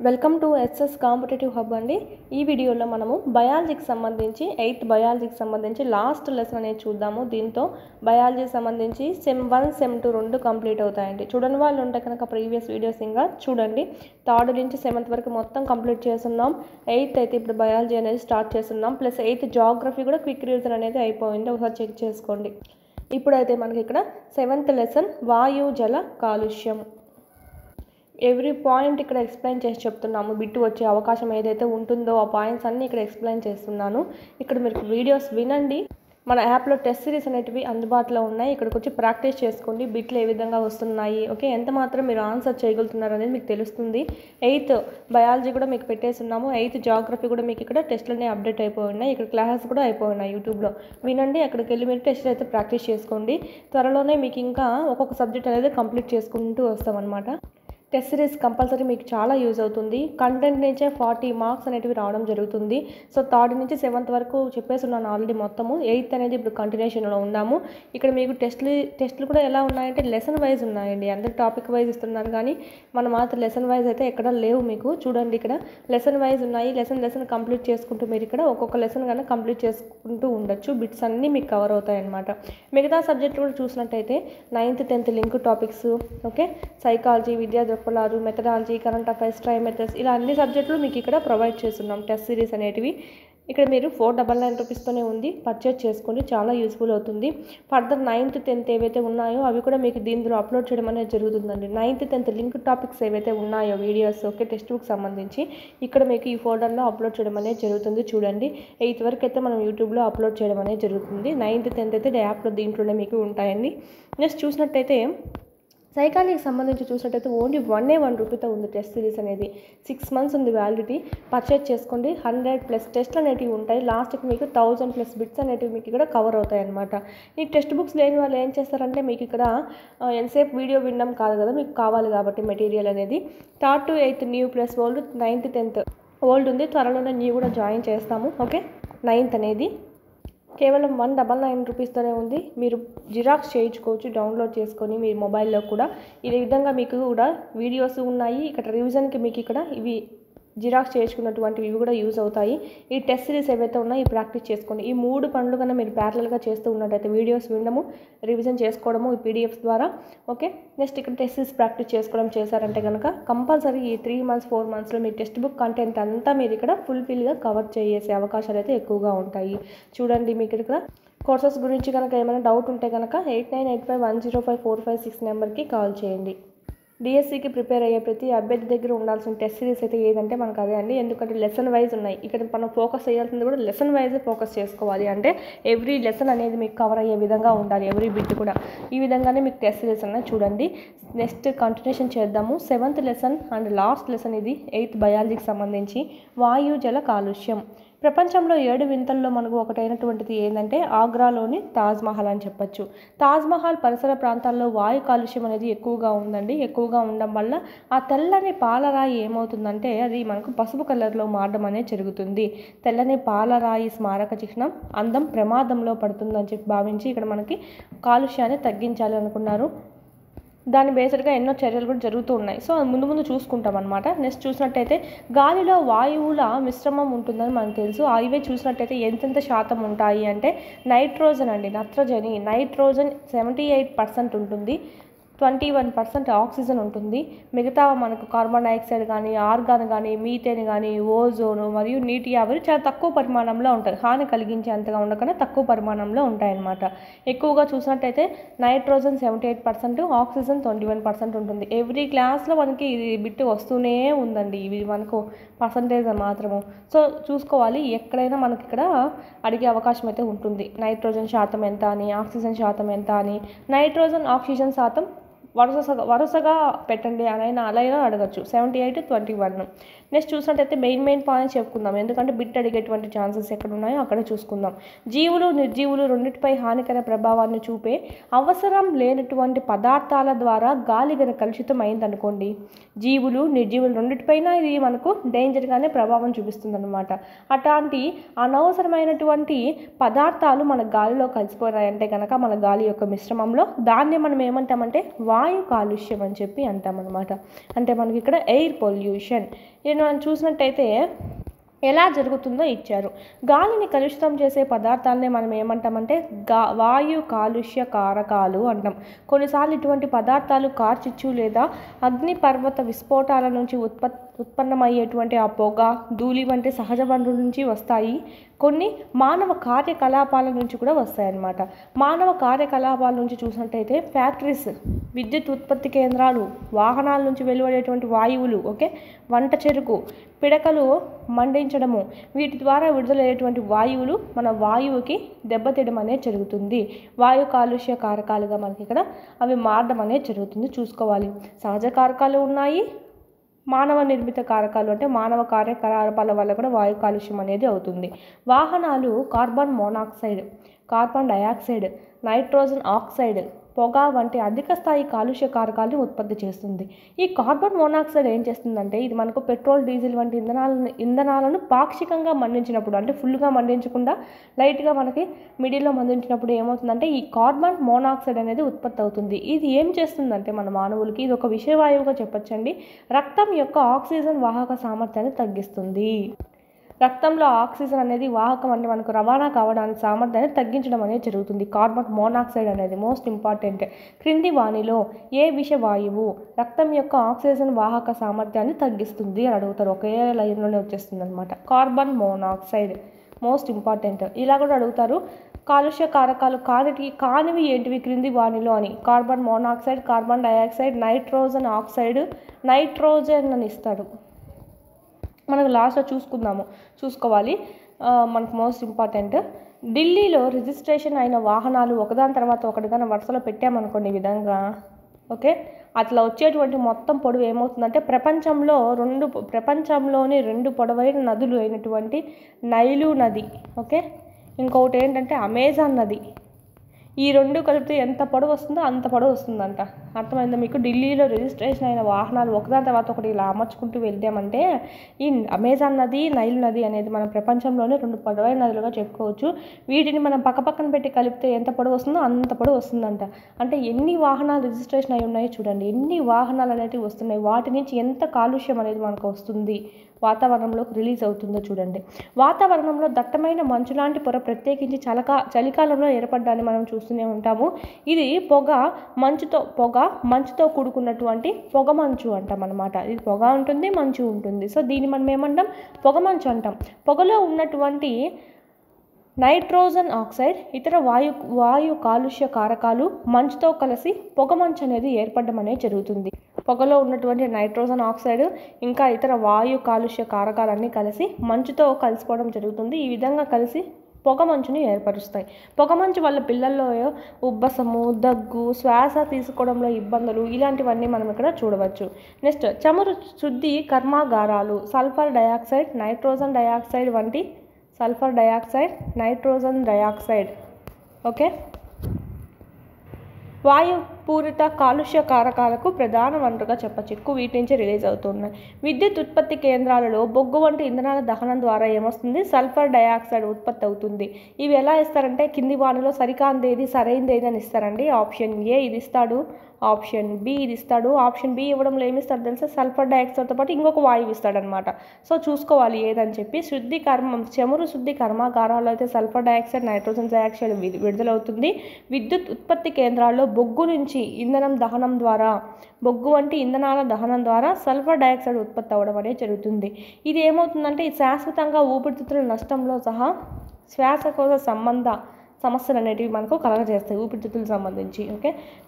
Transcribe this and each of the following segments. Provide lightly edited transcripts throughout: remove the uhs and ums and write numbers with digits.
Welcome to SS competitive hub అండి. ఈ వీడియోలో మనము బయాలజీకి సంబంధించి 8th బయాలజీకి సంబంధించి లాస్ట్ లెసన్ అనేది చూద్దాము. దీంతో బయాలజీకి సంబంధించి సెమ్ 1 సెమ్ 2 రెండు కంప్లీట్ అవుతాయండి. చూడని వాళ్ళు ఉంటే కనుక ప్రీవియస్ వీడియోస్ ఇంకా చూడండి. 3rd నుంచి 7th వరకు మొత్తం కంప్లీట్ చేస్తున్నాం. 8th అయితే ఇప్పుడు బయాలజీ అనేది స్టార్ట్ చేస్తున్నాం. ప్లస్ 8th జాగ్రఫీ కూడా క్విక్ రివిజన్ అనేది అయిపోయింది, ఒకసారి చెక్ చేసుకోండి. ఇప్పుడైతే మనకి ఇక్కడ 7th లెసన్ వాయు జల కాలుష్యం. ఎవ్రీ పాయింట్ ఇక్కడ ఎక్స్ప్లెయిన్ చేసి చెప్తున్నాము. బిట్టు వచ్చే అవకాశం ఏదైతే ఉంటుందో ఆ పాయింట్స్ అన్నీ ఇక్కడ ఎక్స్ప్లెయిన్ చేస్తున్నాను. ఇక్కడ మీరు వీడియోస్ వినండి. మన యాప్లో టెస్ట్ సిరీస్ అనేటివి అందుబాటులో ఉన్నాయి. ఇక్కడికి వచ్చి ప్రాక్టీస్ చేసుకోండి. బిట్లు ఏ విధంగా వస్తున్నాయి, ఓకే, ఎంత మాత్రం మీరు ఆన్సర్ చేయగలుగుతున్నారు అనేది మీకు తెలుస్తుంది. 8th బయాలజీ కూడా మీకు పెట్టేస్తున్నాము. 8th జాగ్రఫీ కూడా మీకు ఇక్కడ టెస్ట్లనే అప్డేట్ అయిపోయి ఉన్నాయి. ఇక్కడ క్లాసెస్ కూడా అయిపోయి ఉన్నాయి యూట్యూబ్లో. వినండి, అక్కడికి వెళ్ళి మీరు టెస్ట్ అయితే ప్రాక్టీస్ చేసుకోండి. త్వరలోనే మీకు ఇంకా ఒక్కొక్క సబ్జెక్ట్ అనేది కంప్లీట్ చేసుకుంటూ వస్తామన్నమాట. టెస్ట్ సిరీస్ కంపల్సరీ మీకు చాలా యూజ్ అవుతుంది. కంటెంట్ నుంచే 40 మార్క్స్ అనేటివి రావడం జరుగుతుంది. సో 3rd నుంచి 7th వరకు చెప్పేస్తున్నాను ఆల్రెడీ మొత్తము. 8th అనేది ఇప్పుడు కంటిన్యూషన్లో ఉన్నాము. ఇక్కడ మీకు టెస్టులు కూడా ఎలా ఉన్నాయంటే లెసన్ వైజ్ ఉన్నాయండి. అందరు టాపిక్ వైజ్ ఇస్తున్నాను కానీ మన మాత్రం లెసన్ వైజ్ అయితే ఎక్కడ లేవు. మీకు చూడండి, ఇక్కడ లెసన్ వైజ్ ఉన్నాయి. లెసన్ కంప్లీట్ చేసుకుంటూ మీరు ఇక్కడ ఒక్కొక్క లెసన్ కన్నా కంప్లీట్ చేసుకుంటూ ఉండొచ్చు. బిట్స్ అన్నీ మీకు కవర్ అవుతాయి అన్నమాట. మిగతా సబ్జెక్టులు కూడా చూసినట్టయితే 9th 10th link topics, okay, psychology, విద్యా దృక్పథాలు, మెథడాలజీ, కరెంట్ అఫైర్స్, ట్రై మెథడ్స్, ఇలా అన్ని సబ్జెక్టులు మీకు ఇక్కడ ప్రొవైడ్ చేస్తున్నాం. టెస్ట్ సిరీస్ అనేటివి ఇక్కడ మీరు 499 రూపీస్తోనే ఉంది. పర్చేజ్ చేసుకోండి, చాలా యూస్ఫుల్ అవుతుంది. ఫర్దర్ 9th 10th ఏవైతే ఉన్నాయో అవి కూడా మీకు దీనిలో అప్లోడ్ చేయడం అనేది జరుగుతుందండి. 9th 10th లింక్ టాపిక్స్ ఏవైతే ఉన్నాయో వీడియోస్, ఓకే, టెక్స్ట్ బుక్ సంబంధించి ఇక్కడ మీకు ఈ ఫోల్డర్లో అప్లోడ్ చేయడం అనేది జరుగుతుంది. చూడండి, 8th వరకు అయితే మనం యూట్యూబ్లో అప్లోడ్ చేయడం అనేది జరుగుతుంది. 9th 10th అయితే యాప్లో దీంట్లోనే మీకు ఉంటాయండి. నెక్స్ట్ చూసినట్టయితే సైకాలజీకి సంబంధించి చూసినట్టయితే ఓన్లీ 1 రూపీతో ఉంది టెస్ట్ సిరీస్ అనేది. 6 months ఉంది వ్యాలిడిటీ. పర్చేజ్ చేసుకోండి. 100+ టెస్ట్లు అనేటివి ఉంటాయి. లాస్ట్కి మీకు 1000+ బిట్స్ అనేటివి మీకు ఇక్కడ కవర్ అవుతాయి అన్నమాట. ఈ టెక్స్ట్ బుక్స్ లేని వాళ్ళు ఏం చేస్తారంటే మీకు ఇక్కడ ఎంతసేపు వీడియో వినడం కాదు కదా, మీకు కావాలి కాబట్టి మెటీరియల్ అనేది 3rd to 8th new plus old, 9th 10th old ఉంది. త్వరలోనే న్యూ కూడా జాయిన్ చేస్తాము, ఓకే. 9th అనేది కేవలం 199 రూపీస్తోనే ఉంది. మీరు జిరాక్స్ చేయించుకోవచ్చు డౌన్లోడ్ చేసుకొని మీ మొబైల్లో కూడా. ఈ విధంగా మీకు కూడా వీడియోస్ ఉన్నాయి. ఇక్కడ రివిజన్కి మీకు ఇక్కడ ఇవి జిరాక్స్ చేయించుకున్నటువంటివి ఇవి కూడా యూజ్ అవుతాయి. ఈ టెస్ట్ సిరీస్ ఏవైతే ఉన్నాయో ఈ ప్రాక్టీస్ చేసుకోండి. ఈ 3 పనులు కన్నా మీరు ప్యారలల్గా చేస్తూ ఉన్నట్టయితే వీడియోస్ వినడము, రివిజన్ చేసుకోవడము ఈ పీడిఎఫ్స్ ద్వారా, ఓకే. నెక్స్ట్ ఇక్కడ టెస్ట్ సిరీస్ ప్రాక్టీస్ చేసుకోవడం చేశారంటే కనుక కంపల్సరీ ఈ 3 months 4 monthsలో మీ టెక్స్ట్ బుక్ కంటెంట్ అంతా మీరు ఇక్కడ ఫుల్ఫిల్గా కవర్ చేసే అవకాశాలు అయితే ఎక్కువగా ఉంటాయి. చూడండి, మీకు ఇక్కడ కోర్సెస్ గురించి కనుక ఏమైనా డౌట్ ఉంటే కనుక 8985105456 నెంబర్కి కాల్ చేయండి. డిఎస్సికి ప్రిపేర్ అయ్యే ప్రతి అభ్యర్థి దగ్గర ఉండాల్సిన టెస్ట్ సిరీస్ అయితే ఏదంటే మనకు అదే అండి. ఎందుకంటే లెసన్ వైజ్ ఉన్నాయి. ఇక్కడ మనం ఫోకస్ చేయాల్సింది కూడా లెసన్ వైజే ఫోకస్ చేసుకోవాలి. అంటే ఎవ్రీ లెసన్ అనేది మీకు కవర్ అయ్యే విధంగా ఉండాలి. ఎవ్రీ బిట్ కూడా ఈ విధంగానే మీకు టెస్ట్ సిరీస్ అనేది చూడండి. నెక్స్ట్ కంటిన్యూషన్ చేద్దాము. 7th lesson and last lesson ఇది 8th బయాలజీకి సంబంధించి వాయు జల కాలుష్యం. ప్రపంచంలో 7 వింతల్లో మనకు ఒకటైనటువంటిది ఏంటంటే ఆగ్రాలోని తాజ్మహల్ అని చెప్పచ్చు. తాజ్మహల్ పరిసర ప్రాంతాల్లో వాయు కాలుష్యం అనేది ఎక్కువగా ఉందండి. ఎక్కువగా ఉండడం వల్ల ఆ తెల్లని పాలరాయి ఏమవుతుందంటే అది మనకు పసుపు కలర్లో మారడం అనేది జరుగుతుంది. తెల్లని పాలరాయి స్మారక చిహ్నం అందం ప్రమాదంలో పడుతుందని చెప్పి భావించి ఇక్కడ మనకి కాలుష్యాన్ని తగ్గించాలి అనుకున్నారు. దాని బేస్డ్గా ఎన్నో చర్యలు కూడా జరుగుతూ ఉన్నాయి. సో ముందు ముందు చూసుకుంటాం అనమాట. నెక్స్ట్ చూసినట్టయితే గాలిలో వాయువుల మిశ్రమం ఉంటుందని మనకు తెలుసు. అవే చూసినట్టయితే ఎంతెంత శాతం ఉంటాయి అంటే నైట్రోజన్ అండి, నైట్రోజన్ 78% ఉంటుంది. 21% ఆక్సిజన్ ఉంటుంది. మిగతా మనకు కార్బన్ డైఆక్సైడ్ కానీ, ఆర్గాన్ కానీ, మీథేన్ కానీ, ఓజోను మరియు నీటి ఆవిరి చాలా తక్కువ పరిమాణంలో ఉంటాయి. హాని కలిగించేంతగా ఉండకుండా తక్కువ పరిమాణంలో ఉంటాయన్నమాట. ఎక్కువగా చూసినట్టయితే నైట్రోజన్ 78%, ఆక్సిజన్ 21% ఉంటుంది. ఎవ్రీ క్లాస్లో మనకి ఇది బిట్ వస్తూనే ఉందండి. ఇవి మనకు పర్సంటేజ్ మాత్రము. సో చూసుకోవాలి, ఎక్కడైనా మనకి ఇక్కడ అడిగే అవకాశం అయితే ఉంటుంది. నైట్రోజన్ శాతం ఎంత అని, ఆక్సిజన్ శాతం ఎంత అని. నైట్రోజన్ ఆక్సిజన్ శాతం వరుసగా పెట్టండి అనైనా అలా అయినా అడగచ్చు. 78-21. నెక్స్ట్ చూసినట్టయితే మెయిన్ పాయింట్స్ చెప్పుకుందాం. ఎందుకంటే బిట్ అడిగేటువంటి ఛాన్సెస్ ఎక్కడ ఉన్నాయో అక్కడే చూసుకుందాం. జీవులు నిర్జీవులు రెండింటిపై హానికర ప్రభావాన్ని చూపే అవసరం లేనటువంటి పదార్థాల ద్వారా గాలి గన కలుషితం అయిందనుకోండి, జీవులు నిర్జీవులు రెండింటిపైన ఇది మనకు డేంజర్గానే ప్రభావం చూపిస్తుంది అనమాట. అట్లాంటి అనవసరమైనటువంటి పదార్థాలు మన గాలిలో కలిసిపోయాయంటే కనుక మన గాలి యొక్క మిశ్రమంలో దాన్ని మనం ఏమంటామంటే వాయు వాయు కాలుష్యం అని చెప్పి అంటామన్నమాట. అంటే మనకి ఇక్కడ ఎయిర్ పొల్యూషన్. ఇది మనం చూసినట్టయితే ఎలా జరుగుతుందో ఇచ్చారు. గాలిని కలుషితం చేసే పదార్థాలనే మనం ఏమంటామంటే వాయు కాలుష్య కారకాలు అంటాం. కొన్నిసార్లు ఇటువంటి పదార్థాలు కార్చిచ్చు లేదా అగ్నిపర్వత విస్ఫోటాల నుంచి ఉత్పన్నమయ్యేటువంటి ఆ పొగ, ధూళి వంటి సహజ వనరుల నుంచి వస్తాయి. కొన్ని మానవ కార్యకలాపాల నుంచి కూడా వస్తాయన్నమాట. మానవ కార్యకలాపాల నుంచి చూసినట్టయితే ఫ్యాక్టరీస్, విద్యుత్ ఉత్పత్తి కేంద్రాలు, వాహనాల నుంచి వెలువడేటువంటి వాయువులు, వంట చెరుకు, పిడకలు మండించడము, వీటి ద్వారా విడుదలయ్యేటువంటి వాయువులు మన వాయువుకి దెబ్బతీయడం అనేది జరుగుతుంది. వాయు కాలుష్య కారకాలుగా మనకి ఇక్కడ అవి మారడం అనేది జరుగుతుంది. చూసుకోవాలి. సహజ కారకాలు ఉన్నాయి, మానవ నిర్మిత కారకాలు అంటే మానవ కార్యకలాపాల వల్ల కూడా వాయు కాలుష్యం అనేది అవుతుంది. వాహనాలు carbon monoxide, carbon dioxide, nitrogen oxide, పొగ వంటి అధిక స్థాయి కాలుష్య కారకాలను ఉత్పత్తి చేస్తుంది. ఈ కార్బన్ మోనాక్సైడ్ ఏం చేస్తుందంటే ఇది మనకు పెట్రోల్, డీజిల్ వంటి ఇంధనాలను పాక్షికంగా మండించినప్పుడు, అంటే ఫుల్గా మండించకుండా లైట్గా మనకి మిడిల్లో మండించినప్పుడు ఏమవుతుందంటే ఈ కార్బన్ మోనాక్సైడ్ అనేది ఉత్పత్తి అవుతుంది. ఇది ఏం చేస్తుందంటే మన మానవులకి ఇది ఒక విషవాయువుగా చెప్పొచ్చండి. రక్తం యొక్క ఆక్సిజన్ వాహక సామర్థ్యాన్ని తగ్గిస్తుంది. రక్తంలో ఆక్సిజన్ అనేది వాహకం అంటే మనకు రవాణా కావడానికి సామర్థ్యాన్ని తగ్గించడం అనేది జరుగుతుంది. కార్బన్ మోనాక్సైడ్ అనేది మోస్ట్ ఇంపార్టెంట్. క్రింది వానిలో ఏ విషవాయువు రక్తం యొక్క ఆక్సిజన్ వాహక సామర్థ్యాన్ని తగ్గిస్తుంది అని అడుగుతారు. ఒకే లైన్లోనే వచ్చేస్తుంది అనమాట. Carbon monoxide most important. ఇలా కూడా అడుగుతారు. కాలుష్య కారకాలు కానివి ఏంటివి క్రింది వానిలో అని. Carbon monoxide, carbon dioxide, nitrogen oxide, nitrogen అని ఇస్తాడు. మనకు లాస్ట్లో చూసుకోవాలి. మనకు మోస్ట్ ఇంపార్టెంట్. ఢిల్లీలో రిజిస్ట్రేషన్ అయిన వాహనాలు ఒకదాని తర్వాత ఒకటిగా వరుసలో పెట్టామనుకోండి ఈ విధంగా, అట్లా వచ్చేటువంటి మొత్తం పొడవు ఏమవుతుందంటే ప్రపంచంలోని 2 పొడవైన నదులు అయినటువంటి నైలు నది, ఇంకొకటి ఏంటంటే అమెజాన్ నది. ఈ 2 కలిపితే ఎంత పొడవు వస్తుందో అంత పొడవు వస్తుందంట. అర్థమైందా మీకు? ఢిల్లీలో రిజిస్ట్రేషన్ అయిన వాహనాలు ఒకదాని తర్వాత ఒకటి ఇలా అమర్చుకుంటూ వెళ్దామంటే ఈ అమెజాన్ నది, నైల్ నది అనేది మన ప్రపంచంలోనే 2 పొడవైన నదులుగా చెప్పుకోవచ్చు. వీటిని మనం పక్కపక్కన పెట్టి కలిపితే ఎంత పొడవు వస్తుందో అంత పొడవు వస్తుందంట. అంటే ఎన్ని వాహనాలు రిజిస్ట్రేషన్ అయి ఉన్నాయో చూడండి, ఎన్ని వాహనాలు అనేవి వస్తున్నాయి, వాటి నుంచి ఎంత కాలుష్యం అనేది మనకు వస్తుంది, వాతావరణంలోకి రిలీజ్ అవుతుందో చూడండి. వాతావరణంలో దట్టమైన మంచు లాంటి పొర ప్రత్యేకించి చలికాలంలో ఏర్పడ్డాన్ని మనం చూస్తూనే ఉంటాము. ఇది మంచుతో కూడుకున్నటువంటి పొగమంచు అంటాం అన్నమాట. ఇది పొగ ఉంటుంది, మంచు ఉంటుంది. సో దీన్ని మనం ఏమంటాం? పొగమంచు అంటాం. పొగలో ఉన్నటువంటి నైట్రోజన్ ఆక్సైడ్, ఇతర వాయు కాలుష్య కారకాలు మంచుతో కలిసి పొగమంచు అనేది ఏర్పడడం అనేది జరుగుతుంది. పొగలో ఉన్నటువంటి నైట్రోజన్ ఆక్సైడ్ ఇంకా ఇతర వాయు కాలుష్య కారకాలన్నీ కలిసి మంచుతో కలిసిపోవడం జరుగుతుంది. ఈ విధంగా కలిసి పొగమంచుని ఏర్పరుస్తాయి. పొగమంచు వల్ల పిల్లల్లో ఉబ్బసము, దగ్గు, శ్వాస తీసుకోవడంలో ఇబ్బందులు ఇలాంటివన్నీ మనం ఇక్కడ చూడవచ్చు. నెక్స్ట్, చమురు శుద్ధి కర్మాగారాలు సల్ఫర్ డయాక్సైడ్, నైట్రోజన్ డయాక్సైడ్ వంటి నైట్రోజన్ డయాక్సైడ్ వాయుపూరిత కాలుష్య కారకాలకు ప్రధాన వనరుగా చెప్పచ్చు. ఎక్కువ వీటి నుంచి రిలీజ్ అవుతున్నాయి. విద్యుత్ ఉత్పత్తి కేంద్రాలలో బొగ్గు వంటి ఇంధనాల దహనం ద్వారా ఏమొస్తుంది? సల్ఫర్ డయాక్సైడ్ ఉత్పత్తి అవుతుంది. ఇవి ఎలా ఇస్తారంటే కింది వానిలో సరికాందేది సరైనదేది అని ఇస్తారండి. ఆప్షన్ ఏ ఇది ఇస్తాడు, ఆప్షన్ బి ఇది ఇస్తాడు. ఆప్షన్ బి ఇవ్వడంలో ఏమి ఇస్తాడు తెలుసా? సల్ఫర్ డయాక్సైడ్తో పాటు ఇంకొక వాయువు ఇస్తాడనమాట. సో చూసుకోవాలి ఏదని చెప్పి. చమురు శుద్ధి కర్మాగారాల్లో అయితే సల్ఫర్ డయాక్సైడ్, నైట్రోజన్ డయాక్సైడ్ విడుదలవుతుంది. విద్యుత్ ఉత్పత్తి కేంద్రాల్లో బొగ్గు వంటి ఇంధనాల దహనం ద్వారా సల్ఫర్ డయాక్సైడ్ ఉత్పత్తి అవ్వడం అనేది జరుగుతుంది. ఇది ఏమవుతుందంటే ఇది శాశ్వతంగా ఊపిరితిత్తుల నష్టంలో సహా శ్వాసకోశ సమస్యలు అనేటివి మనకు కలగజేస్తాయి ఊపిరితిత్తులకు సంబంధించి.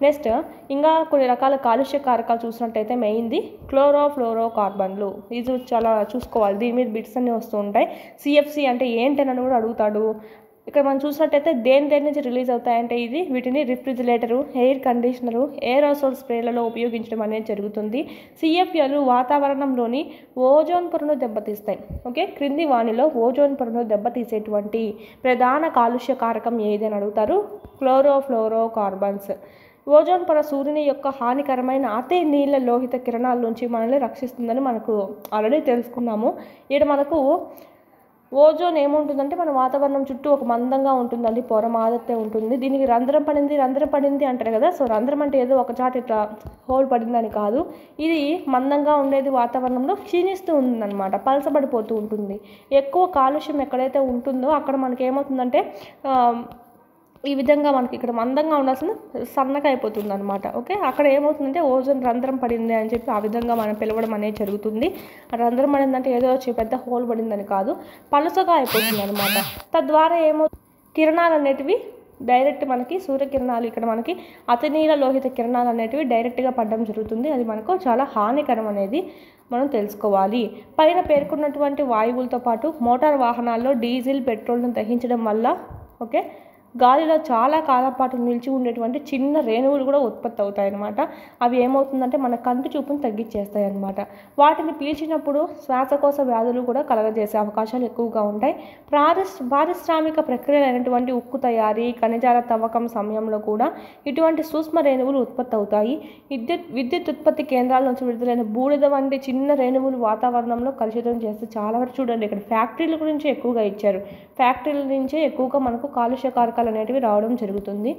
నెక్స్ట్, ఇంకా కొన్ని రకాల కాలుష్య కారకాలు చూసినట్టయితే మెయిన్ది క్లోరోఫ్లోరో కార్బన్లు. ఇది చాలా చూసుకోవాలి. దీని మీద బిట్స్ అన్నీ వస్తూ ఉంటాయి. సిఎఫ్సి అంటే ఏంటని కూడా అడుగుతాడు. ఇక్కడ మనం చూసినట్టయితే దేని నుంచి రిలీజ్ అవుతాయంటే వీటిని రిఫ్రిజిరేటరు, ఎయిర్ కండిషనరు, ఏరోసోల్ స్ప్రేలలో ఉపయోగించడం అనేది జరుగుతుంది. సిఎఫ్ఎలు వాతావరణంలోని ఓజోన్ పొరను దెబ్బతీస్తాయి. క్రింది వానిలో ఓజోన్ పొరను దెబ్బతీసేటువంటి ప్రధాన కాలుష్య కారకం ఏది అని అడుగుతారు. Chlorofluoro carbons. ఓజోన్ పొర సూర్యుని యొక్క హానికరమైన అతి నీళ్ళ లోహిత కిరణాల నుంచి మనల్ని రక్షిస్తుందని మనకు ఆల్రెడీ తెలుసుకున్నాము. ఇక్కడ మనకు ఓజోన్ ఏముంటుందంటే మన వాతావరణం చుట్టూ ఒక మందంగా ఉంటుందండి, పొర మాదిరితే ఉంటుంది. దీనికి రంధ్రం పడింది అంటారు కదా. సో రంధ్రం అంటే ఏదో ఒక చాట ఇట్లా హోల్ పడిందని కాదు, ఇది మందంగా ఉండేది వాతావరణంలో క్షీణిస్తూ ఉంటుందన్నమాట, పలసబడిపోతూ ఉంటుంది. ఎక్కువ కాలుష్యం ఎక్కడైతే ఉంటుందో అక్కడ మనకి ఏమవుతుందంటే ఈ విధంగా మనకి ఇక్కడ మందంగా ఉండాల్సిన సన్నగా అయిపోతుంది అనమాట. ఓకే, అక్కడ ఏమవుతుందంటే ఓజోన్ రంధ్రం పడింది అని చెప్పి ఆ విధంగా మనం పిలవడం అనేది జరుగుతుంది. రంధ్రం పడిందంటే ఏదో పెద్ద హోల్ పడిందని కాదు, పలుసగా అయిపోతుంది అనమాట. తద్వారా కిరణాలు అనేటివి డైరెక్ట్ మనకి సూర్యకిరణాలు ఇక్కడ మనకి అతినీల లోహిత కిరణాలు అనేటివి డైరెక్ట్గా పడడం జరుగుతుంది. అది మనకు చాలా హానికరం అనేది మనం తెలుసుకోవాలి. పైన పేర్కొన్నటువంటి వాయువులతో పాటు మోటార్ వాహనాల్లో డీజిల్ పెట్రోల్ను దహించడం వల్ల ఓకే గాలిలో చాలా కాలం పాటు నిలిచి ఉండేటువంటి చిన్న రేణువులు కూడా ఉత్పత్తి అవుతాయి అన్నమాట. అవి ఏమవుతుందంటే మన కంటి చూపును తగ్గించేస్తాయి అన్నమాట. వాటిని పీల్చినప్పుడు శ్వాసకోశ వ్యాధులు కూడా కలగజేసే అవకాశాలు ఎక్కువగా ఉంటాయి. పారిశ్రామిక ప్రక్రియలు అయినటువంటి ఉక్కు తయారీ, ఖనిజాల తవ్వకం సమయంలో కూడా ఇటువంటి సూక్ష్మ రేణువులు ఉత్పత్తి అవుతాయి. విద్యుత్ ఉత్పత్తి కేంద్రాల నుంచి విడుదలైన బూడిద వంటి చిన్న రేణువులు వాతావరణంలో కలుషితం చేస్తే చాలా వరకు చూడండి, ఇక్కడ ఫ్యాక్టరీల గురించి ఎక్కువగా ఇచ్చారు. ఫ్యాక్టరీల నుంచే ఎక్కువగా మనకు కాలుష్య కారకాలు అనేటివి రావడం జరుగుతుంది.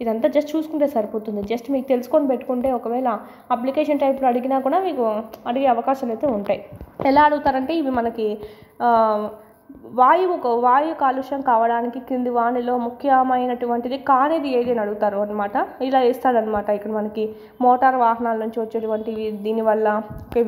ఇదంతా జస్ట్ చూసుకుంటే సరిపోతుంది. జస్ట్ మీకు తెలుసుకొని పెట్టుకుంటే ఒకవేళ అప్లికేషన్ టైప్లో అడిగినా కూడా మీకు అడిగే అవకాశాలు అయితే ఉంటాయి. ఎలా అడుగుతారంటే ఇవి మనకి వాయు కాలుష్యం కావడానికి క్రింది వానిలో ముఖ్యమైనటువంటిది కానిది ఏది అని అడుగుతారు అనమాట. ఇలా ఇస్తాడనమాట ఇక్కడ మనకి మోటార్ వాహనాల నుంచి వచ్చేటువంటివి దీనివల్ల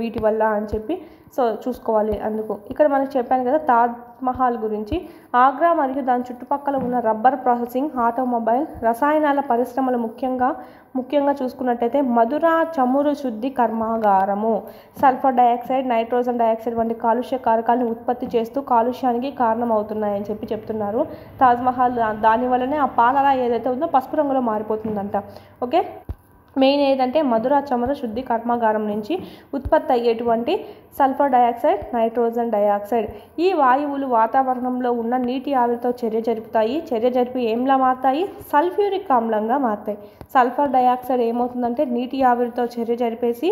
వీటి వల్ల అని చెప్పి సో చూసుకోవాలి. అందుకు ఇక్కడ మనకు చెప్పాను కదా తాజ్ మహల్ గురించి. ఆగ్రా మరియు దాని చుట్టుపక్కల ఉన్న రబ్బర్ ప్రాసెసింగ్, ఆటోమొబైల్, రసాయనాల పరిశ్రమలు ముఖ్యంగా చూసుకున్నట్టయితే మధుర చమురు శుద్ధి కర్మాగారము సల్ఫర్ డయాక్సైడ్, నైట్రోజన్ డయాక్సైడ్ వంటి కాలుష్య కారకాలను ఉత్పత్తి చేస్తూ కాలుష్యానికి కారణం అవుతున్నాయని చెప్పి చెప్తున్నారు. తాజ్మహల్ దానివల్లనే ఆ పాలరాయి ఏదైతే ఉందో పసుపు రంగులో మారిపోతుందంట. ఓకే, మెయిన్ ఏదంటే మధుర చమురు శుద్ధి కర్మాగారం నుంచి ఉత్పత్తి అయ్యేటువంటి సల్ఫర్ డయాక్సైడ్, నైట్రోజన్ డయాక్సైడ్ ఈ వాయువులు వాతావరణంలో ఉన్న నీటి ఆవిరితో చర్య జరిపి ఏంలా మారుతాయి? సల్ఫ్యూరిక్ ఆమ్లంగా మారుతాయి. సల్ఫర్ డయాక్సైడ్ ఏమవుతుందంటే నీటి ఆవిరితో చర్య జరిపేసి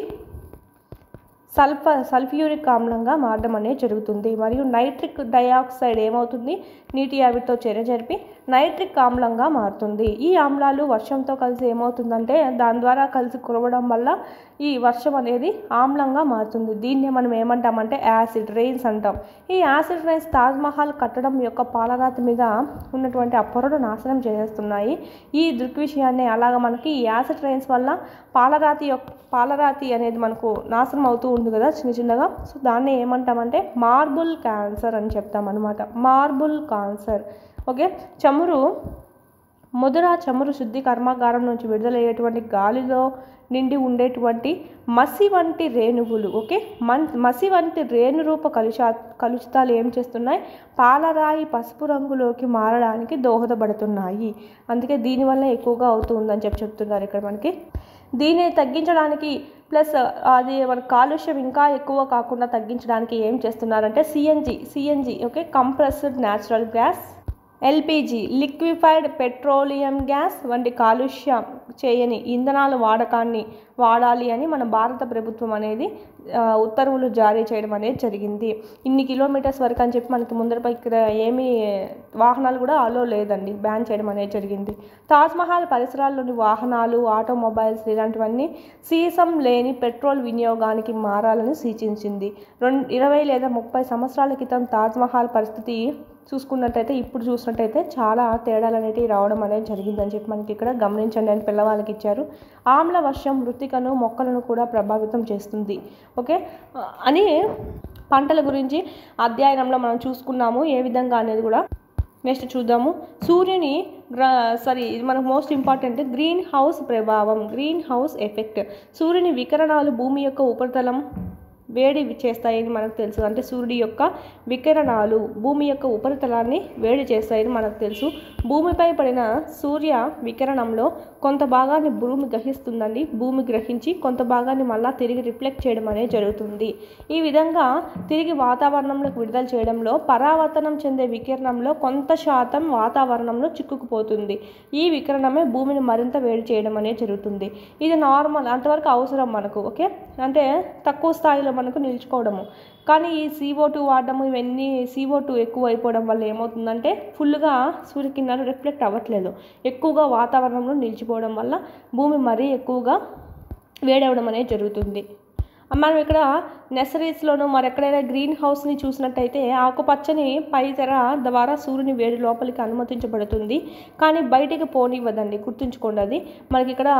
సల్ఫ్యూరిక్ ఆమ్లంగా మారడం అనేది జరుగుతుంది. మరియు నైట్రిక్ డయాక్సైడ్ ఏమవుతుంది? నీటి ఆవిరితో చర్య జరిపి నైట్రిక్ ఆమ్లంగా మారుతుంది. ఈ ఆమ్లాలు వర్షంతో కలిసి ఏమవుతుందంటే దాని ద్వారా కలిసి కురవడం వల్ల ఈ వర్షం అనేది ఆమ్లంగా మారుతుంది. దీన్నే మనం ఏమంటామంటే యాసిడ్ రెయిన్స్ అంటాం. ఈ యాసిడ్ రెయిన్స్ తాజ్మహల్ కట్టడం యొక్క పాలరాతి మీద ఉన్నటువంటి ఆ పొరను నాశనం చేసేస్తున్నాయి. ఈ దృగ్విషయాన్ని అలాగా మనకి ఈ యాసిడ్ రెయిన్స్ వల్ల పాలరాతి అనేది మనకు నాశనం అవుతూ ఉంది కదా చిన్నగా. సో దాన్ని ఏమంటామంటే మార్బుల్ క్యాన్సర్ అని చెప్తాం అనమాట. Marble cancer. ఓకే, మధుర చమురు శుద్ధి కర్మాగారం నుంచి విడుదలయ్యేటువంటి గాలిలో నిండి ఉండేటువంటి మసి వంటి రేణువులు ఓకే మసి వంటి రేణురూప కలుషితాలు ఏం చేస్తున్నాయి? పాలరాయి పసుపు రంగులోకి మారడానికి దోహదపడుతున్నాయి. అందుకే దీనివల్ల ఎక్కువగా అవుతుందని చెప్తున్నారు ఇక్కడ మనకి. దీన్ని తగ్గించడానికి ప్లస్ అది మన కాలుష్యం ఇంకా ఎక్కువ కాకుండా తగ్గించడానికి ఏం చేస్తున్నారంటే CNG okay compressed natural gas, LPG liquefied petroleum gas వంటి కాలుష్యం చేయని ఇంధనాల వాడాలి అని మన భారత ప్రభుత్వం అనేది ఉత్తర్వులు జారీ చేయడం అనేది జరిగింది. ఇన్ని కిలోమీటర్స్ వరకు అని చెప్పి మనకి ముందరపై ఇక్కడ ఏమీ వాహనాలు కూడా అలో లేదండి, బ్యాన్ చేయడం అనేది జరిగింది. తాజ్మహల్ పరిసరాల్లోని వాహనాలు, ఆటోమొబైల్స్ ఇలాంటివన్నీ సీసం లేని పెట్రోల్ వినియోగానికి మారాలని సూచించింది. 20 లేదా 30 సంవత్సరాల క్రితం తాజ్మహల్ పరిస్థితి చూసుకున్నట్టయితే ఇప్పుడు చూసినట్టయితే చాలా తేడాలు అనేవి రావడం అనేది జరిగిందని చెప్పి మనకి ఇక్కడ గమనించండి అని పిల్లవాళ్ళకి ఇచ్చారు. ఆమ్ల వర్షం మృతికను మొక్కలను కూడా ప్రభావితం చేస్తుంది ఓకే అని పంటల గురించి అధ్యయనంలో మనం చూసుకున్నాము ఏ విధంగా అనేది కూడా. నెక్స్ట్ చూద్దాము. ఇది మనకు మోస్ట్ ఇంపార్టెంట్ గ్రీన్ హౌస్ ప్రభావం, గ్రీన్ హౌస్ ఎఫెక్ట్. సూర్యుని వికిరణాలు భూమి యొక్క ఉపరితలం వేడి చేస్తాయని మనకు తెలుసు. అంటే సూర్యుడి యొక్క వికిరణాలు భూమి యొక్క ఉపరితలాన్ని వేడి చేస్తాయని మనకు తెలుసు. భూమిపై పడిన సూర్య వికిరణంలో కొంత భాగాన్ని భూమి గ్రహిస్తుందండి. భూమి గ్రహించి కొంత భాగాన్ని మళ్ళీ తిరిగి రిఫ్లెక్ట్ చేయడం అనేది జరుగుతుంది. ఈ విధంగా తిరిగి వాతావరణంలోకి విడుదల చేయడంలో పరావర్తనం చెందే వికిరణంలో కొంత శాతం వాతావరణంలో చిక్కుకుపోతుంది. ఈ వికిరణమే భూమిని మరింత వేడి చేయడం అనేది జరుగుతుంది. ఇది నార్మల్, అంతవరకు అవసరం మనకు ఓకే. అంటే తక్కువ స్థాయిలో మనకు నిలిచిపోవడము. కానీ ఈ CO2 వాడడము ఇవన్నీ CO2 ఎక్కువ అయిపోవడం వల్ల ఏమవుతుందంటే ఫుల్గా సూర్యకిరణాలు రిఫ్లెక్ట్ అవ్వట్లేదు, ఎక్కువగా వాతావరణంలో నిలిచిపోవడం వల్ల భూమి మరీ ఎక్కువగా వేడవడం అనేది జరుగుతుంది. మనం ఇక్కడ నర్సరీస్లోనూ మరెక్కడైనా గ్రీన్ హౌస్ని చూసినట్టయితే ఆకుపచ్చని పై తెర ద్వారా సూర్యుని వేడి లోపలికి అనుమతించబడుతుంది, కానీ బయటికి పోనివ్వదండి. గుర్తుంచుకోండి, అది మనకి ఇక్కడ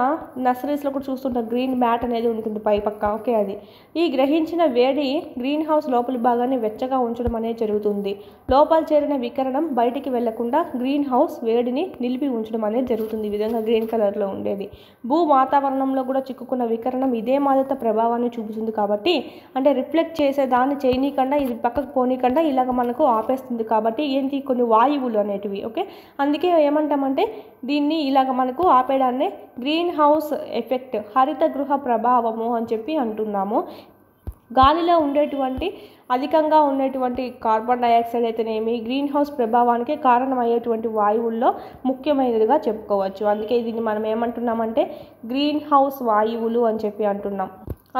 నర్సరీస్లో కూడా చూస్తుంటాం, గ్రీన్ మ్యాట్ అనేది ఉంటుంది పై పక్క. ఓకే, అది ఈ గ్రహించిన వేడి గ్రీన్ హౌస్ లోపలి భాగాన్ని వెచ్చగా ఉంచడం అనేది జరుగుతుంది. లోపల చేరిన వికిరణం బయటికి వెళ్లకుండా గ్రీన్ హౌస్ వేడిని నిలిపి ఉంచడం అనేది జరుగుతుంది. ఈ విధంగా గ్రీన్ కలర్లో ఉండేది. భూ వాతావరణంలో కూడా చిక్కుకున్న వికిరణం ఇదే మాదిరిత ప్రభావాన్ని చూపుతుంది. కాబట్టి అంటే రిఫ్లెక్ట్ చేసేదాన్ని చేయనీయకుండా, ఇది పక్కకు పోనీయకుండా ఇలాగ మనకు ఆపేస్తుంది. కాబట్టి ఏంటి, కొన్ని వాయువులు అనేటివి. ఓకే, అందుకే ఏమంటామంటే దీన్ని ఇలాగ మనకు ఆపేయడాన్ని గ్రీన్ హౌస్ ఎఫెక్ట్, హరిత గృహ ప్రభావము అని చెప్పి అంటున్నాము. గాలిలో ఉండేటువంటి అధికంగా ఉండేటువంటి కార్బన్ డైఆక్సైడ్ అయితేనేమి గ్రీన్ హౌస్ ప్రభావానికి కారణమయ్యేటువంటి వాయువుల్లో ముఖ్యమైనదిగా చెప్పుకోవచ్చు. అందుకే దీన్ని మనం ఏమంటున్నామంటే గ్రీన్ హౌస్ వాయువులు అని చెప్పి అంటున్నాం.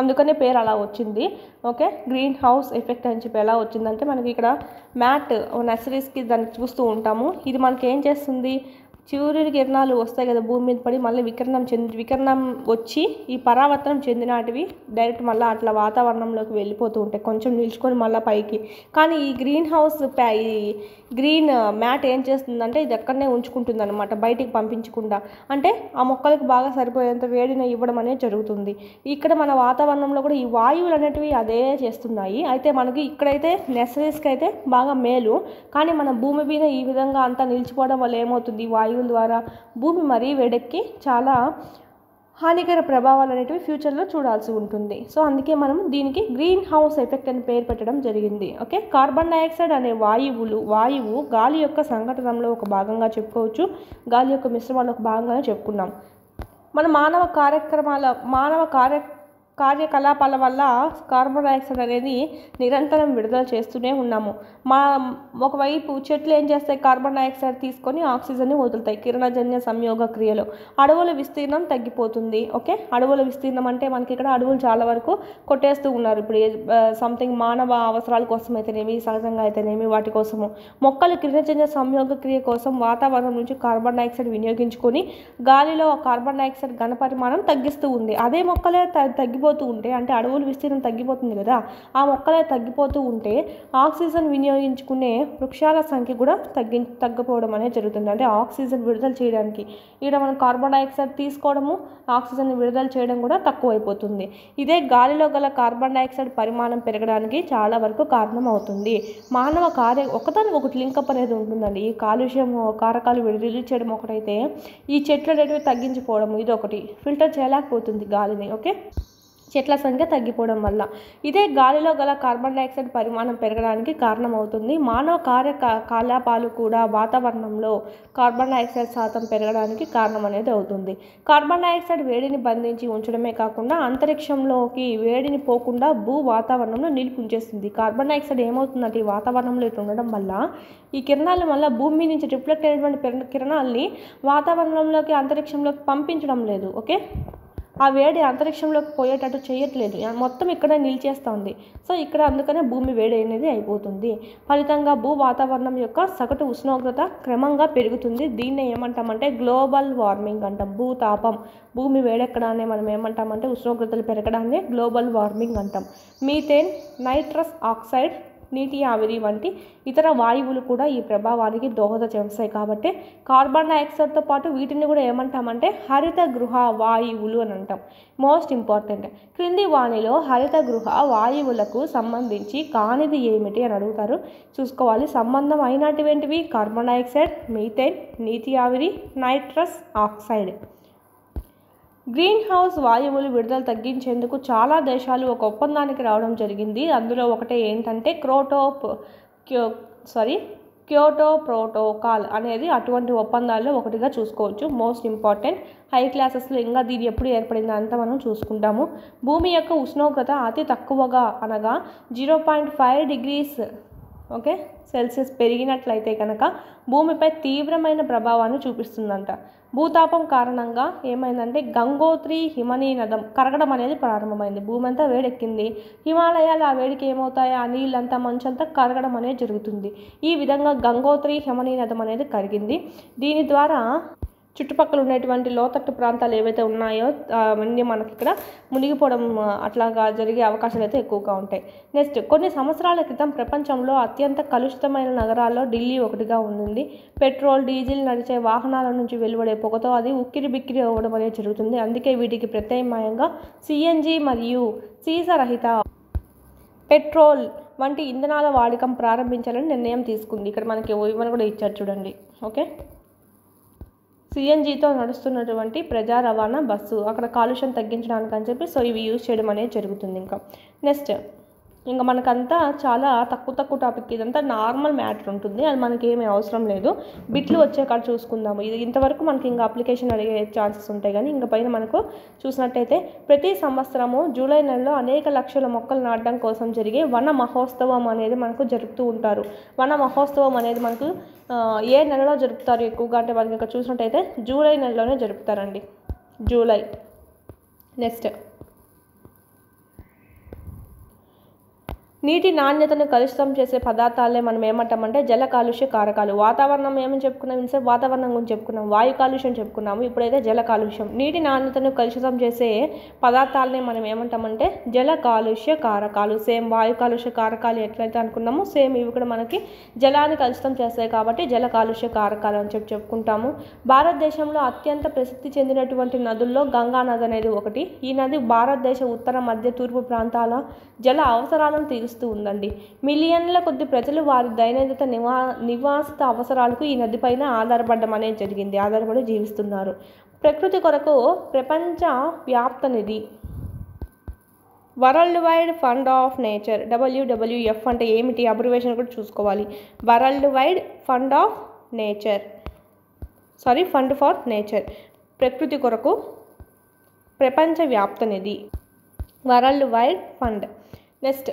అందుకనే పేరు అలా వచ్చింది. ఓకే, గ్రీన్ హౌస్ ఎఫెక్ట్ అని చెప్పి ఎలా వచ్చిందంటే మనకి ఇక్కడ మ్యాట్ నర్సరీస్కి దాన్ని చూస్తూ ఉంటాము. ఇది మనకి ఏం చేస్తుంది, సూర్యుడి కిరణాలు వస్తాయి కదా భూమి మీద పడి, మళ్ళీ వికిరణం వచ్చి ఈ పరావర్తనం చెందినటివి డైరెక్ట్ మళ్ళీ అట్లా వాతావరణంలోకి వెళ్ళిపోతూ ఉంటాయి, కొంచెం నిల్చుకొని మళ్ళీ పైకి. కానీ ఈ గ్రీన్ హౌస్ ఈ గ్రీన్ మ్యాట్ ఏం చేస్తుందంటే ఇది ఎక్కడనే ఉంచుకుంటుంది అనమాట, బయటికి పంపించకుండా. అంటే ఆ మొక్కలకు బాగా సరిపోయేంత వేడిని ఇవ్వడం అనేది జరుగుతుంది. ఇక్కడ మన వాతావరణంలో కూడా ఈ వాయువులు అనేటివి అదే చేస్తున్నాయి. అయితే మనకి ఇక్కడైతే నర్సరీస్కి అయితే బాగా మేలు, కానీ మన భూమి మీద ఈ విధంగా అంతా నిలిచిపోవడం వల్ల ఏమవుతుంది, వాయువుల ద్వారా భూమి మరీ వేడెక్కి చాలా హానికర ప్రభావాలు అనేటివి ఫ్యూచర్లో చూడాల్సి ఉంటుంది. సో అందుకే మనం దీనికి గ్రీన్ హౌస్ ఎఫెక్ట్ అని పేరు పెట్టడం జరిగింది. ఓకే, కార్బన్ డైఆక్సైడ్ అనే వాయువు గాలి యొక్క సంఘటనలో ఒక భాగంగా చెప్పుకోవచ్చు, గాలి యొక్క మిశ్రమంలో ఒక భాగంగానే చెప్పుకున్నాం. మన మానవ కార్యకలాపాల వల్ల కార్బన్ డైఆక్సైడ్ అనేది నిరంతరం విడుదల చేస్తూనే ఉన్నాము. ఒకవైపు చెట్లు ఏం చేస్తాయి, కార్బన్ డైఆక్సైడ్ తీసుకొని ఆక్సిజన్ని వదులుతాయి కిరణజన్య సంయోగ క్రియలో. అడవుల విస్తీర్ణం తగ్గిపోతుంది. ఓకే, అడవుల విస్తీర్ణం అంటే మనకి ఇక్కడ అడవులు చాలా వరకు కొట్టేస్తూ ఉన్నారు. ఇప్పుడు సంథింగ్ మానవ అవసరాల కోసం అయితేనేమి, సహజంగా అయితేనేమి వాటి కోసము. మొక్కలు కిరణజన్య సంయోగ క్రియ కోసం వాతావరణం నుంచి కార్బన్ డైఆక్సైడ్ వినియోగించుకొని గాలిలో కార్బన్ డైఆక్సైడ్ ఘన పరిమాణం తగ్గిస్తూ ఉంది. అదే మొక్కలే తగ్గిపోతూ ఉంటే, అంటే అడవుల విస్తీర్ణం తగ్గిపోతుంది కదా, ఆ మొక్కలే తగ్గిపోతూ ఉంటే ఆక్సిజన్ వినియోగించుకునే వృక్షాల సంఖ్య కూడా తగ్గిపోవడం అనేది జరుగుతుంది. అంటే ఆక్సిజన్ విడుదల చేయడానికి ఇక్కడ మనం కార్బన్ డైఆక్సైడ్ తీసుకోవడము, ఆక్సిజన్ విడుదల చేయడం కూడా తక్కువైపోతుంది. ఇదే గాలిలో గల కార్బన్ డైఆక్సైడ్ పరిమాణం పెరగడానికి చాలా వరకు కారణం అవుతుంది. మానవ ఒకదానికి ఒకటి లింకప్ అనేది ఉంటుందండి. ఈ కాలుష్యం కారకాలు రిలీజ్ చేయడం ఒకటైతే, ఈ చెట్లు అనేటివి తగ్గించిపోవడం ఇదొకటి, ఫిల్టర్ చేయలేకపోతుంది గాలిని. ఓకే, చెట్ల సంఖ్య తగ్గిపోవడం వల్ల ఇదే గాలిలో గల కార్బన్ డైఆక్సైడ్ పరిమాణం పెరగడానికి కారణమవుతుంది. మానవ కార్యకలాపాలు కూడా వాతావరణంలో కార్బన్ డైఆక్సైడ్ శాతం పెరగడానికి కారణం అనేది అవుతుంది. కార్బన్ డైఆక్సైడ్ వేడిని బంధించి ఉంచడమే కాకుండా అంతరిక్షంలోకి వేడిని పోకుండా భూ వాతావరణంలో నిలిపి ఉంచేస్తుంది. కార్బన్ డైఆక్సైడ్ ఏమవుతుందంటే ఈ వాతావరణంలో ఇట్లా ఉండడం వల్ల ఈ కిరణాలు మళ్ళీ భూమి నుంచి రిఫ్లెక్ట్ అయినటువంటి కిరణాలని వాతావరణంలోకి అంతరిక్షంలోకి పంపించడం లేదు. ఓకే, ఆ వేడి అంతరిక్షంలోకి పోయేటట్టు చేయట్లేదు, మొత్తం ఇక్కడ నిలిచేస్తుంది. సో ఇక్కడ అందుకనే భూమి వేడి అనేది అయిపోతుంది. ఫలితంగా భూ వాతావరణం యొక్క సగటు ఉష్ణోగ్రత క్రమంగా పెరుగుతుంది. దీన్నే ఏమంటామంటే గ్లోబల్ వార్మింగ్ అంటాం. భూతాపం, భూమి వేడెక్కడాన్ని మనం ఏమంటామంటే ఉష్ణోగ్రతలు పెరగడాన్ని గ్లోబల్ వార్మింగ్ అంటాం. మీథేన్, నైట్రస్ ఆక్సైడ్, నీటి ఆవిరి వంటి ఇతర వాయువులు కూడా ఈ ప్రభావానికి దోహద చేస్తాయి. కాబట్టి కార్బన్ డైఆక్సైడ్తో పాటు వీటిని కూడా ఏమంటామంటే హరిత గృహ వాయువులు అని అంటాం. మోస్ట్ ఇంపార్టెంట్, క్రింది వాణిలో హరిత గృహ వాయువులకు సంబంధించి కానిది ఏమిటి అని అడుగుతారు, చూసుకోవాలి. సంబంధం అయినటువంటివి కార్బన్ డైఆక్సైడ్, మీథేన్, నీటి ఆవిరి, నైట్రస్ ఆక్సైడ్. గ్రీన్ హౌస్ వాయువులు విడుదల తగ్గించేందుకు చాలా దేశాలు ఒక ఒప్పందానికి రావడం జరిగింది. అందులో ఒకటి ఏంటంటే క్యోటో ప్రోటోకాల్ అనేది అటువంటి ఒప్పందాల్లో ఒకటిగా చూసుకోవచ్చు. మోస్ట్ ఇంపార్టెంట్, హై క్లాసెస్లో ఇంకా దీని ఎప్పుడు ఏర్పడిందో అంతా మనం చూసుకుంటాము. భూమి యొక్క ఉష్ణోగ్రత అతి తక్కువగా అనగా 0.5 degrees ఓకే సెల్సియస్ పెరిగినట్లయితే కనుక భూమిపై తీవ్రమైన ప్రభావాన్ని చూపిస్తుందంట. భూతాపం కారణంగా ఏమైందంటే గంగోత్రి హిమనీ నదం కరగడం అనేది ప్రారంభమైంది. భూమి అంతా వేడెక్కింది. హిమాలయాలు ఆ వేడికి ఏమవుతాయి, ఆ నీళ్ళంతా మంచంతా కరగడం అనేది జరుగుతుంది. ఈ విధంగా గంగోత్రి హిమనీ నదం అనేది కరిగింది. దీని ద్వారా చుట్టుపక్కల ఉన్నటువంటి లోతట్టు ప్రాంతాలు ఏవైతే ఉన్నాయో అవన్నీ మనకి ఇక్కడ మునిగిపోవడం అట్లాగా జరిగే అవకాశాలు అయితే ఎక్కువగా ఉంటాయి. నెక్స్ట్, కొన్ని సంవత్సరాల క్రితం ప్రపంచంలో అత్యంత కలుషితమైన నగరాల్లో ఢిల్లీ ఒకటిగా ఉంది. పెట్రోల్, డీజిల్ నడిచే వాహనాల నుంచి వెలువడే పొగతో అది ఉక్కిరి బిక్కిరి అవ్వడం అనేది జరుగుతుంది. అందుకే వీటికి ప్రత్యామ్నాయంగా సిఎన్జి మరియు సీసరహిత పెట్రోల్ వంటి ఇంధనాల వాడకం ప్రారంభించాలని నిర్ణయం తీసుకుంది. ఇక్కడ మనకి ఇవన్నీ కూడా ఇచ్చారు చూడండి. ఓకే, సిఎన్జితో నడుస్తున్నటువంటి ప్రజా రవాణా బస్సు అక్కడ కాలుష్యం తగ్గించడానికి అని చెప్పి ఇవి యూజ్ చేయడం అనేది జరుగుతుంది. నెక్స్ట్, ఇంకా మనకంతా చాలా తక్కువ టాపిక్, ఇదంతా నార్మల్ మ్యాటర్ ఉంటుంది, అది మనకి ఏమీ అవసరం లేదు. బిట్లు వచ్చే కాడ చూసుకుందాము. ఇది ఇంతవరకు మనకి ఇంకా అప్లికేషన్ అడిగే ఛాన్సెస్ ఉంటాయి. కానీ ఇంకా పైన మనకు చూసినట్టయితే ప్రతి సంవత్సరము జూలై నెలలో అనేక లక్షల మొక్కలు నాటడం కోసం జరిగే వన మహోత్సవం అనేది మనకు జరుపుతూ ఉంటారు. వన మహోత్సవం అనేది మనకు ఏ నెలలో జరుపుతారు ఎక్కువగా అంటే మనకి ఇక్కడ చూసినట్టయితే జూలై నెలలోనే జరుపుతారండి. జూలై. నెక్స్ట్, నీటి నాణ్యతను కలుషితం చేసే పదార్థాలే మనం ఏమంటామంటే జల కాలుష్య కారకాలు. వాతావరణం ఏమని చెప్పుకున్నాం, ఇంతసేపు వాతావరణం గురించి చెప్పుకున్నాం, వాయు కాలుష్యం చెప్పుకున్నాము, ఇప్పుడైతే జల కాలుష్యం. నీటి నాణ్యతను కలుషితం చేసే పదార్థాలనే మనం ఏమంటామంటే జల కాలుష్య కారకాలు. సేమ్ వాయు కాలుష్య కారకాలు ఎట్లయితే అనుకున్నామో సేమ్ ఇవి కూడా మనకి జలాన్ని కలుషితం చేస్తాయి కాబట్టి జల కాలుష్య కారకాలు అని చెప్పుకుంటాము. భారతదేశంలో అత్యంత ప్రసిద్ధి చెందినటువంటి నదుల్లో గంగా నది అనేది ఒకటి. ఈ నది భారతదేశ ఉత్తర మధ్య తూర్పు ప్రాంతాల జల అవసరాలను తీరుస్తుంది ఉందండి. మిలియన్ల కొద్ది ప్రజలు వారి దైనందిన నివాసిత అవసరాలకు ఈ నదిపైన ఆధారపడడం అనేది జరిగింది, ఆధారపడి జీవిస్తున్నారు. ప్రకృతి కొరకు ప్రపంచ వ్యాప్త నిధి world wide fund of nature, WWF అంటే ఏమిటి అబ్రివేషన్ కూడా చూసుకోవాలి. World wide fund of nature, fund for nature, ప్రకృతి కొరకు ప్రపంచ వ్యాప్త నిధి, వరల్డ్ వైడ్ ఫండ్. నెక్స్ట్,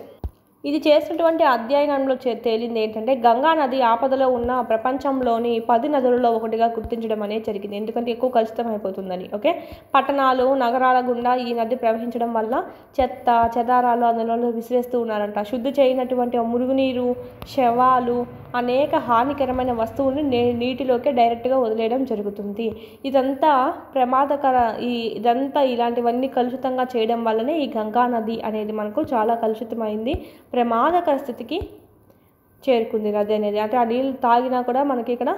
ఇది చేసినటువంటి అధ్యయనంలో తేలింది ఏంటంటే గంగా నది ఆపదలో ఉన్న ప్రపంచంలోని 10 నదులలో ఒకటిగా గుర్తించడం అనేది జరిగింది. ఎందుకంటే ఎక్కువ కలుషితం అయిపోతుందని. ఓకే, పట్టణాలు, నగరాల గుండా ఈ నది ప్రవహించడం వల్ల చెత్త చెదారాలు అందులో విసిరేస్తూ ఉన్నారంట. శుద్ధి చేయనటువంటి మురుగునీరు, శవాలు, అనేక హానికరమైన వస్తువుల్ని నీటిలోకి డైరెక్ట్గా వదిలేయడం జరుగుతుంది. ఇదంతా ప్రమాదకర. ఇదంతా ఇలాంటివన్నీ కలుషితంగా చేయడం వల్లనే ఈ గంగా నది అనేది మనకు చాలా కలుషితమైంది, ప్రమాదకర స్థితికి చేరుకుంది నది అనేది. అంటే ఆ నీళ్ళు తాగినా కూడా మనకి ఇక్కడ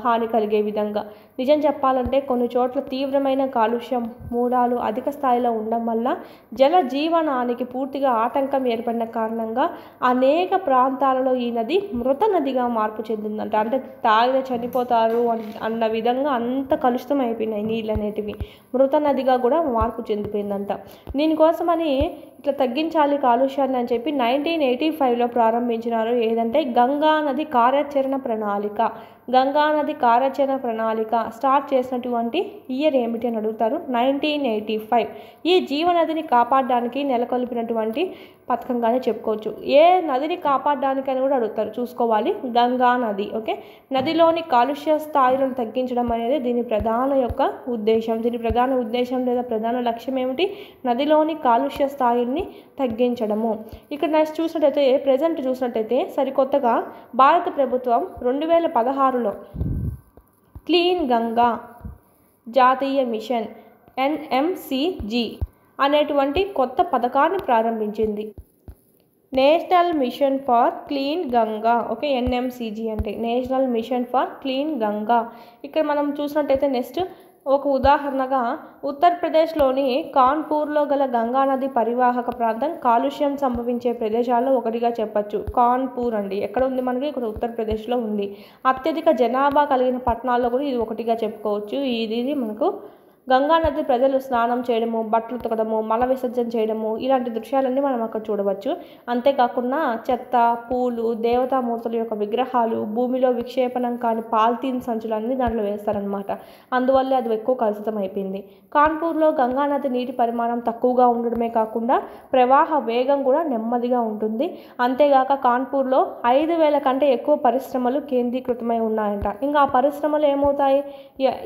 హాని కలిగే విధంగా. నిజం చెప్పాలంటే కొన్ని చోట్ల తీవ్రమైన కాలుష్యం మూలాలు అధిక స్థాయిలో ఉండడం వల్ల జల జీవనానికి పూర్తిగా ఆటంకం ఏర్పడిన కారణంగా అనేక ప్రాంతాలలో ఈ నది మృత నదిగా మార్పు చెందిందంట. అంటే తాగిన చనిపోతారు అన్న విధంగా అంత కలుషితం అయిపోయినాయి నీళ్ళు అనేటివి. మృత నదిగా కూడా మార్పు చెందిపోయిందంట. దీనికోసమని ఇట్లా తగ్గించాలి కాలుష్యాన్ని అని చెప్పి 1985లో ప్రారంభించినారు. ఏదంటే గంగా నది కార్యాచరణ ప్రణాళిక. గంగా నది కార్యాచరణ ప్రణాళిక స్టార్ట్ చేసినటువంటి ఇయర్ ఏమిటి అని అడుగుతారు, 1985. ఈ జీవనదిని కాపాడడానికి నెలకొల్పినటువంటి పథకంగానే చెప్పుకోవచ్చు. ఏ నదిని కాపాడడానికి అని కూడా అడుగుతారు, చూసుకోవాలి. గంగా నది. ఓకే, నదిలోని కాలుష్య స్థాయిలను తగ్గించడం అనేది దీని ప్రధాన ఉద్దేశం. దీని ప్రధాన ఉద్దేశం లేదా ప్రధాన లక్ష్యం ఏమిటి, నదిలోని కాలుష్య స్థాయిల్ని తగ్గించడము. ఇక్కడ నెక్స్ట్ చూసినట్టయితే సరికొత్తగా భారత ప్రభుత్వం 2016లో క్లీన్ గంగా జాతీయ మిషన్ NMCG అనేటువంటి కొత్త పథకాన్ని ప్రారంభించింది. National mission for clean Ganga. Okay, NMCG అంటే national mission for clean Ganga. ఇక్కడ మనం చూసినట్టయితే నెక్స్ట్ ఒక ఉదాహరణగా ఉత్తరప్రదేశ్లోని కాన్పూర్లో గల గంగానది పరివాహక ప్రాంతం కాలుష్యం సంభవించే ప్రదేశాల్లో ఒకటిగా చెప్పచ్చు. కాన్పూర్ అండి, ఎక్కడ ఉంది మనకి, ఇక్కడ ఉత్తరప్రదేశ్లో ఉంది. అత్యధిక జనాభా కలిగిన పట్టణాల్లో కూడా ఇది ఒకటిగా చెప్పుకోవచ్చు. ఇది మనకు గంగా నది ప్రజలు స్నానం చేయడము, బట్టలు ఉతకడము, మల విసర్జన చేయడము ఇలాంటి దృశ్యాలన్నీ మనం అక్కడ చూడవచ్చు. అంతేకాకుండా చెత్త, పూలు, దేవతామూర్తుల యొక్క విగ్రహాలు, భూమిలో విక్షేపణం కాని పాలిథీన్ సంచులన్నీ దాంట్లో వేస్తారనమాట. అందువల్ల అది ఎక్కువ కలుషితం అయిపోయింది. కాన్పూర్లో గంగానది నీటి పరిమాణం తక్కువగా ఉండడమే కాకుండా ప్రవాహ వేగం కూడా నెమ్మదిగా ఉంటుంది. అంతేగాక కాన్పూర్లో 5,000 కంటే ఎక్కువ పరిశ్రమలు కేంద్రీకృతమై ఉన్నాయంట. ఇంకా ఆ పరిశ్రమలు ఏమవుతాయి?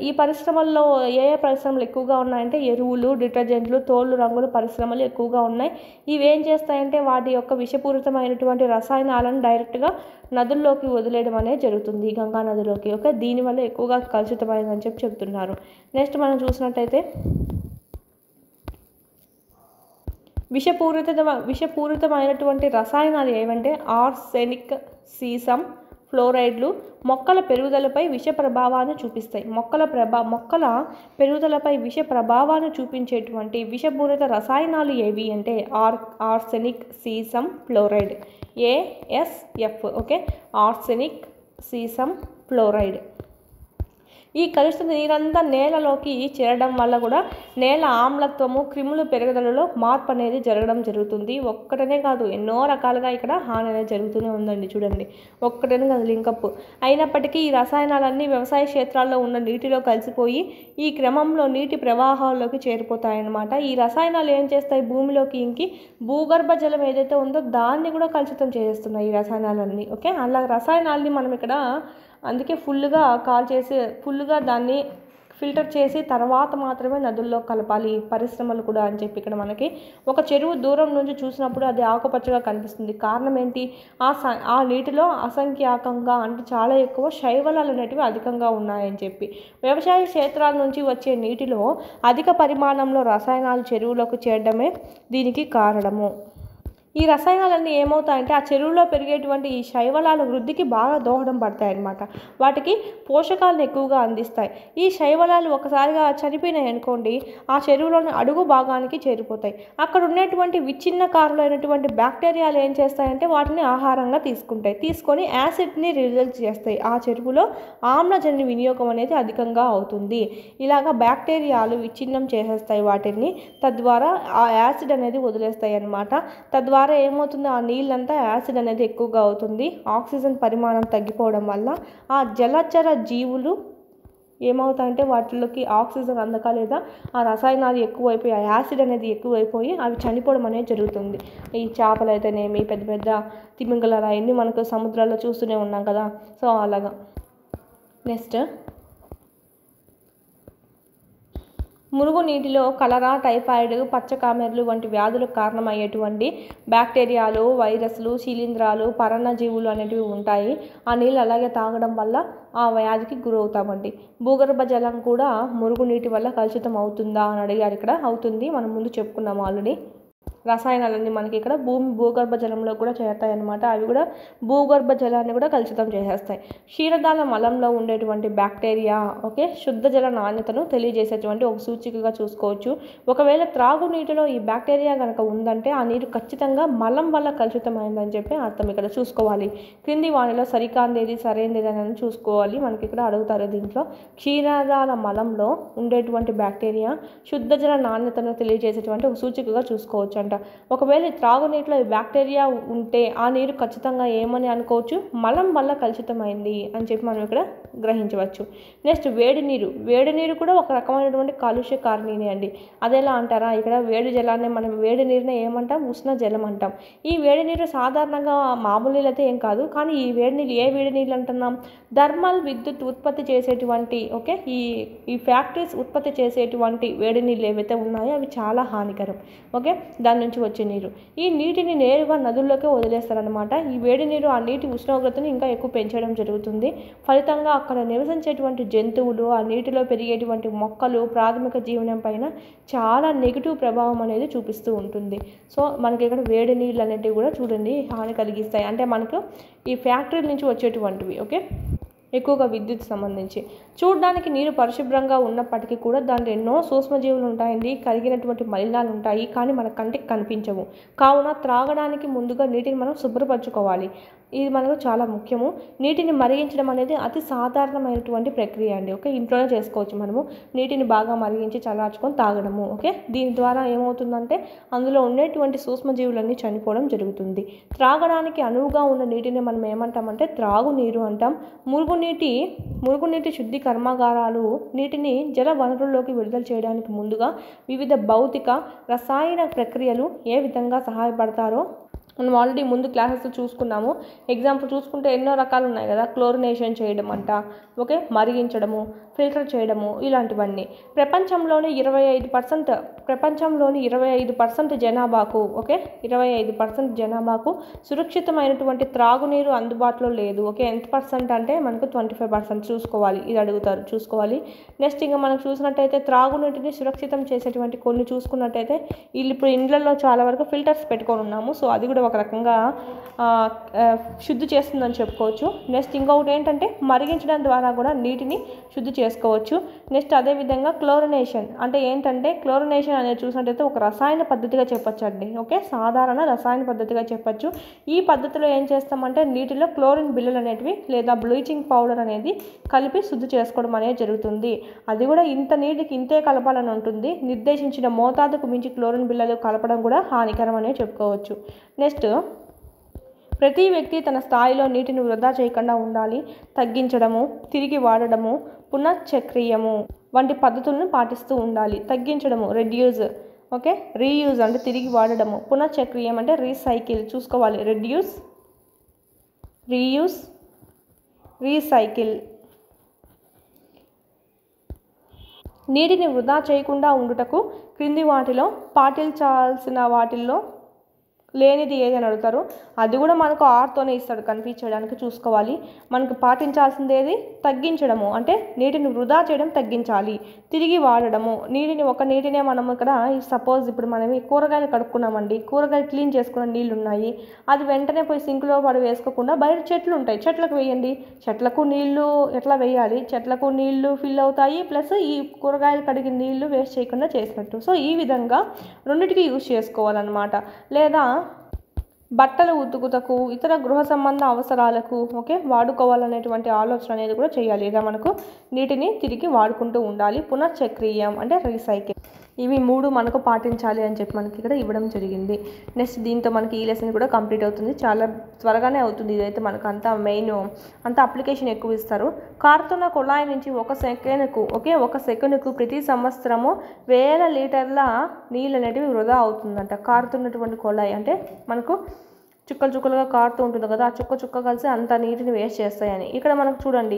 ఈ పరిశ్రమల్లో ఏ పరిశ్రమలు ఎక్కువగా ఉన్నాయంటే ఎరువులు, డిటర్జెంట్లు, తోళ్ళు రంగుల పరిశ్రమలు ఎక్కువగా ఉన్నాయి. ఇవి ఏం చేస్తాయంటే వాటి యొక్క విషపూరితమైనటువంటి రసాయనాలను డైరెక్ట్గా నదుల్లోకి వదిలేయడం అనేది జరుగుతుంది, గంగా నదిలోకి. ఓకే, దీనివల్ల ఎక్కువగా కలుషితమైందని చెప్తున్నారు. నెక్స్ట్ మనం చూసినట్టయితే విషపూరితమైనటువంటి రసాయనాలు ఏవంటే ఆర్సెనిక్, సీసం, ఫ్లోరైడ్లు మొక్కల పెరుగుదలపై విష ప్రభావాన్ని చూపిస్తాయి. మొక్కల పెరుగుదలపై విష ప్రభావాన్ని చూపించేటువంటి విషపూరిత రసాయనాలు ఏవి అంటే arsenic, sesame, fluoride, ASF. Okay, arsenic, sesame, fluoride. ఈ కలుషిత నీరంతా నేలలోకి చేరడం వల్ల కూడా నేల ఆమ్లత్వము, క్రిములు పెరుగుదలలో మార్పు అనేది జరుగుతుంది. ఒక్కటనే కాదు, ఎన్నో రకాలుగా ఇక్కడ హాని అనేది జరుగుతూనే ఉందండి. చూడండి, ఒక్కటనే కాదు, లింకప్. అయినప్పటికీ ఈ రసాయనాలన్నీ వ్యవసాయ క్షేత్రాల్లో ఉన్న నీటిలో కలిసిపోయి ఈ క్రమంలో నీటి ప్రవాహాల్లోకి చేరిపోతాయన్నమాట. ఈ రసాయనాలు ఏం చేస్తాయి? భూమిలోకి ఇంకి భూగర్భ జలం ఏదైతే ఉందో దాన్ని కూడా కలుషితం చేసేస్తున్నాయి ఈ రసాయనాలన్నీ. ఓకే, అలా రసాయనాలని మనం ఇక్కడ అందుకే ఫుల్గా దాన్ని ఫిల్టర్ చేసి తర్వాత మాత్రమే నదుల్లో కలపాలి పరిశ్రమలు కూడా అని చెప్పి ఇక్కడ మనకి ఒక చెరువు దూరం నుంచి చూసినప్పుడు అది ఆకుపచ్చగా కనిపిస్తుంది. కారణం ఏంటి? ఆ నీటిలో అసంఖ్యాకంగా అంటే చాలా ఎక్కువ శైవలాలు అనేటివి అధికంగా ఉన్నాయని చెప్పి. వ్యవసాయ క్షేత్రాల నుంచి వచ్చే నీటిలో అధిక పరిమాణంలో రసాయనాలు చెరువులోకి చేరడమే దీనికి కారణము. ఈ రసాయనాలన్నీ ఏమవుతాయంటే ఆ చెరువులో పెరిగేటువంటి ఈ శైవలాల వృద్ధికి బాగా దోహదం పడతాయి అన్నమాట. వాటికి పోషకాలను ఎక్కువగా అందిస్తాయి. ఈ శైవలాలు ఒకసారిగా చనిపోయినాయి అనుకోండి, ఆ చెరువులోని అడుగు భాగానికి చేరిపోతాయి. అక్కడ ఉన్నటువంటి విచ్ఛిన్నకారులైనటువంటి బ్యాక్టీరియాలు ఏం చేస్తాయంటే వాటిని ఆహారంగా తీసుకొని యాసిడ్ని రిలీజ్ చేస్తాయి. ఆ చెరువులో ఆమ్లజన్య వినియోగం అనేది అధికంగా అవుతుంది. ఇలాగా బ్యాక్టీరియాలు విచ్ఛిన్నం చేసేస్తాయి వాటిని, తద్వారా ఆ యాసిడ్ అనేది వదిలేస్తాయి అన్నమాట. తద్వారా ఏమవుతుంది? ఆ నీళ్ళంతా యాసిడ్ అనేది ఎక్కువగా అవుతుంది. ఆక్సిజన్ పరిమాణం తగ్గిపోవడం వల్ల ఆ జలచర జీవులు ఏమవుతాయంటే వాటిలోకి ఆక్సిజన్ అందక లేదా ఆ రసాయనాలు ఎక్కువైపోయి ఆ యాసిడ్ అనేది ఎక్కువైపోయి అవి చనిపోవడం అనేది జరుగుతుంది. ఈ చేపలు అయితేనేమి, పెద్ద పెద్ద తిమింగలాలు అవన్నీ మనకు సముద్రాల్లో చూస్తూనే ఉన్నాం కదా. సో అలాగా. నెక్స్ట్, మురుగునీటిలో కలరా, టైఫాయిడ్, పచ్చకామెర్లు వంటి వ్యాధులకు కారణమయ్యేటువంటి బ్యాక్టీరియాలు, వైరస్లు, శిలీంధ్రాలు, పరాన్నజీవులు అనేటివి ఉంటాయి. ఆ నీళ్ళు అలాగే తాగడం వల్ల ఆ వ్యాధికి గురవుతామండి. భూగర్భ జలం కూడా మురుగునీటి వల్ల కలుషితం అవుతుందా అని అడిగారు. ఇక్కడ అవుతుంది, మనం ముందు చెప్పుకున్నాము ఆల్రెడీ. రసాయనాలన్నీ మనకి ఇక్కడ భూగర్భ జలంలో కూడా చేరుతాయి అన్నమాట. అవి కూడా భూగర్భ జలాన్ని కూడా కలుషితం చేసేస్తాయి. క్షీరదాల మలంలో ఉండేటువంటి బ్యాక్టీరియా ఓకే శుద్ధ జల నాణ్యతను తెలియజేసేటువంటి ఒక సూచికగా చూసుకోవచ్చు. ఒకవేళ త్రాగునీటిలో ఈ బ్యాక్టీరియా కనుక ఉందంటే ఆ నీరు ఖచ్చితంగా మలం వల్ల కలుషితమైందని చెప్పి అర్థం. ఇక్కడ చూసుకోవాలి, క్రింది వానిలో సరికాందేది సరైనది అని చూసుకోవాలి. మనకి ఇక్కడ అడుగుతారు. దీంట్లో క్షీరదాల మలంలో ఉండేటువంటి బ్యాక్టీరియా శుద్ధ జల నాణ్యతను తెలియజేసేటువంటి ఒక సూచికగా చూసుకోవచ్చు అంట. ఒకవేళ త్రాగునీటిలో ఈ బ్యాక్టీరియా ఉంటే ఆ నీరు ఖచ్చితంగా ఏమని అనుకోవచ్చు? మలం వల్ల కలుషితమైంది అని చెప్పి మనం ఇక్కడ గ్రహించవచ్చు. నెక్స్ట్, వేడి నీరు కూడా ఒక రకమైనటువంటి కాలుష్య కారణినే అండి. అదేలా అంటారా? ఇక్కడ వేడి జలాన్ని మనం వేడి నీరునే ఏమంటాం? ఉష్ణ జలం అంటాం. ఈ వేడి నీరు సాధారణంగా మామూలు నీళ్ళు అయితే ఏం కాదు, కానీ ఈ వేడి నీళ్ళు ఏ వేడి నీళ్ళు అంటున్నాం? థర్మల్ విద్యుత్ ఉత్పత్తి చేసేటువంటి ఓకే ఈ ఫ్యాక్టరీస్ ఉత్పత్తి చేసేటువంటి వేడి నీళ్ళు ఏవైతే ఉన్నాయో అవి చాలా హానికరం. ఓకే, దాని నుంచి వచ్చే నీరు ఈ నీటిని నేరుగా నదుల్లోకి వదిలేస్తారనమాట. ఈ వేడి నీరు ఆ నీటి ఉష్ణోగ్రతను ఇంకా ఎక్కువ పెంచడం జరుగుతుంది. ఫలితంగా అక్కడ నివసించేటువంటి జంతువులు, ఆ నీటిలో పెరిగేటువంటి మొక్కలు, ప్రాథమిక జీవనం పైన చాలా నెగిటివ్ ప్రభావం అనేది చూపిస్తూ ఉంటుంది. సో మనకి ఇక్కడ వేడి నీళ్ళు అనేటివి కూడా చూడండి హాని కలిగిస్తాయి. అంటే మనకు ఈ ఫ్యాక్టరీల నుంచి వచ్చేటువంటివి. ఓకే, ఎక్కువగా విద్యుత్ సంబంధించి. చూడడానికి నీరు పరిశుభ్రంగా ఉన్నప్పటికీ కూడా దాంట్లో ఎన్నో సూక్ష్మజీవులు ఉంటాయండి, కరిగినటువంటి మలినాలు ఉంటాయి, కానీ మన కంటికి కనిపించవు. కావున త్రాగడానికి ముందుగా నీటిని మనం శుభ్రపరచుకోవాలి. ఇది మనకు చాలా ముఖ్యము. నీటిని మరిగించడం అనేది అతి సాధారణమైనటువంటి ప్రక్రియ అండి. ఓకే, ఇంట్లోనే చేసుకోవచ్చు మనము. నీటిని బాగా మరిగించి చల్లార్చుకొని తాగడము. ఓకే, దీని ద్వారా ఏమవుతుందంటే అందులో ఉండేటువంటి సూక్ష్మజీవులన్నీ చనిపోవడం జరుగుతుంది. త్రాగడానికి అనువుగా ఉన్న నీటిని మనం ఏమంటామంటే త్రాగునీరు అంటాం. మురుగునీటి శుద్ధి కర్మాగారాలు నీటిని జల వనరుల్లోకి విడుదల చేయడానికి ముందుగా వివిధ భౌతిక రసాయన ప్రక్రియలు ఏ విధంగా సహాయపడతారో మనం ఆల్రెడీ ముందు క్లాసెస్ చూసుకున్నాము. ఎగ్జాంపుల్ చూసుకుంటే ఎన్నో రకాలు ఉన్నాయి కదా, క్లోరినేషన్ చేయడం అంట, ఓకే, మరిగించడము, ఫిల్టర్ చేయడము, ఇలాంటివన్నీ. ప్రపంచంలోని 25% జనాభాకు, ఓకే, 25% జనాభాకు సురక్షితమైనటువంటి త్రాగునీరు అందుబాటులో లేదు. ఓకే, ఎంత పర్సెంట్ అంటే మనకు 25% చూసుకోవాలి. ఇది అడుగుతారు, చూసుకోవాలి. నెక్స్ట్ ఇంకా మనం చూసినట్టయితే త్రాగునీటిని సురక్షితం చేసేటువంటి కొన్ని చూసుకున్నట్టయితే వీళ్ళు ఇప్పుడు ఇండ్లలో చాలా వరకు ఫిల్టర్స్ పెట్టుకొని ఉన్నాము. సో అది కూడా ఒక రకంగా శుద్ధి చేస్తుందని చెప్పుకోవచ్చు. నెక్స్ట్ ఇంకొకటి ఏంటంటే మరిగించడం ద్వారా కూడా నీటిని శుద్ధి చేసుకోవచ్చు. నెక్స్ట్ అదేవిధంగా క్లోరినేషన్ అంటే ఏంటంటే క్లోరినేషన్ అనేది చూసినట్టయితే ఒక రసాయన పద్ధతిగా చెప్పచ్చు అండి. ఓకే, సాధారణ రసాయన పద్ధతిగా చెప్పచ్చు. ఈ పద్ధతిలో ఏం చేస్తామంటే నీటిలో క్లోరిన్ బిళ్ళలు అనేటివి లేదా బ్లీచింగ్ పౌడర్ అనేది కలిపి శుద్ధి చేసుకోవడం అనేది జరుగుతుంది. అది కూడా ఇంత నీటికి ఇంతే కలపాలని ఉంటుంది. నిర్దేశించిన మోతాదుకు మించి క్లోరిన్ బిళ్ళలు కలపడం కూడా హానికరం అనే చెప్పుకోవచ్చు. నెక్స్ట్ ప్రతి వ్యక్తి తన స్థాయిలో నీటిని వృధా చేయకుండా ఉండాలి. తగ్గించడము, తిరిగి వాడడము, పునశ్చక్రీయము వంటి పద్ధతులను పాటిస్తూ ఉండాలి. తగ్గించడము రెడ్యూస్, ఓకే, రీయూజ్ అంటే తిరిగి వాడడము, పునశ్చక్రీయం అంటే రీసైకిల్ చూసుకోవాలి. Reduce, reuse, recycle. నీటిని వృధా చేయకుండా ఉండుటకు క్రింది వాటిలో పాటించాల్సిన వాటిల్లో లేనిది ఏది అని అడుగుతారు. అది కూడా మనకు ఆర్తోనే ఇస్తాడు కన్ఫ్యూజ్ చేయడానికి, చూసుకోవాలి. మనకు పాటించాల్సింది ఏది, తగ్గించడము అంటే నీటిని వృధా చేయడం తగ్గించాలి. తిరిగి వాడడము, నీటినే మనం ఇక్కడ సపోజ్ ఇప్పుడు మనం కూరగాయలు కడుక్కున్నామండి, కూరగాయలు క్లీన్ చేసుకున్న నీళ్ళు ఉన్నాయి, అది వెంటనే పోయి సింక్లో పడి వేసుకోకుండా బయట చెట్లు ఉంటాయి, చెట్లకు వేయండి. చెట్లకు నీళ్లు ఎట్లా వేయాలి, చెట్లకు నీళ్లు ఫిల్ అవుతాయి, ప్లస్ ఈ కూరగాయలు కడిగిన నీళ్లు వేస్ట్ చేయకుండా చేసినట్టు. సో ఈ విధంగా రెండింటికి యూజ్ చేసుకోవాలన్నమాట. లేదా బట్టలు ఉతుకుటకు, ఇతర గృహ సంబంధ అవసరాలకు, ఓకే, వాడుకోవాలనేటువంటి ఆలోచన అనేది కూడా చేయాలి. లేదా మనకు నీటిని తిరిగి వాడుకుంటూ ఉండాలి. పునశ్చక్రీయం అంటే రీసైకిల్. ఇవి 3 మనకు పాటించాలి అని చెప్పి మనకి ఇక్కడ ఇవ్వడం జరిగింది. నెక్స్ట్ దీంతో మనకి ఈ లెసన్ కూడా కంప్లీట్ అవుతుంది. చాలా త్వరగానే అవుతుంది. ఇదైతే మనకు అంత అప్లికేషన్ ఎక్కువ ఇస్తారు. కారుతున్న కుళాయి నుంచి ఒక సెకనుకు ప్రతి సంవత్సరము 1000 లీటర్ల నీళ్ళు అనేటివి వృధా అవుతుందంట. కారుతున్నటువంటి కుళాయి అంటే మనకు చుక్కలుగా కారుతూ ఉంటుంది కదా, ఆ చుక్క కలిసి అంత నీటిని వేస్ట్ చేస్తాయని. ఇక్కడ మనకు చూడండి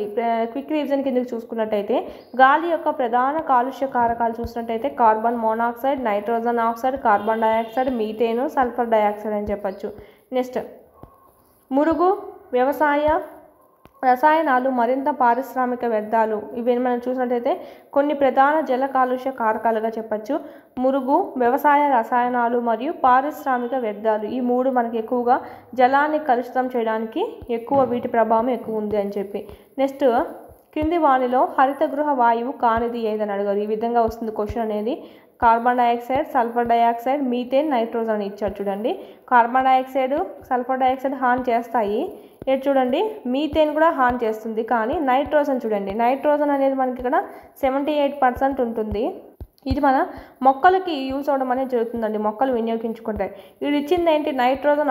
క్విక్ రివిజన్ కిందకి చూసుకున్నట్టయితే గాలి యొక్క ప్రధాన కాలుష్య కారకాలు చూసినట్టయితే carbon monoxide, nitrogen oxide, carbon dioxide, మీథేను, sulphur dioxide అని చెప్పచ్చు. నెక్స్ట్ మురుగు, వ్యవసాయ రసాయనాలు, మరింత పారిశ్రామిక వ్యర్థాలు, ఇవి మనం చూసినట్టయితే కొన్ని ప్రధాన జల కాలుష్య కారకాలుగా చెప్పచ్చు. మురుగు, వ్యవసాయ రసాయనాలు మరియు పారిశ్రామిక వ్యర్థాలు, ఈ 3 మనకి ఎక్కువగా జలాన్ని కలుషితం చేయడానికి వీటి ప్రభావం ఎక్కువ ఉంది అని చెప్పి. నెక్స్ట్ క్రింది వానిలో హరిత గృహ వాయువు కానిది ఏదని అడగారు. ఈ విధంగా వస్తుంది క్వశ్చన్ అనేది. Carbon dioxide, sulphur dioxide, methane, nitrogen అని ఇచ్చారు చూడండి. కార్బన్ డైఆక్సైడ్, సల్ఫర్ డైఆక్సైడ్ హాని చేస్తాయి. ఇక్కడ చూడండి మీథేన్ కూడా హాని చేస్తుంది. కానీ నైట్రోజన్ చూడండి, నైట్రోజన్ అనేది మనకి ఇక్కడ 78% ఉంటుంది. ఇది మన మొక్కలకి యూజ్ అవ్వడం అనేది జరుగుతుందండి, మొక్కలు వినియోగించుకుంటాయి. ఇది ఇచ్చింది ఏంటి, నైట్రోజన్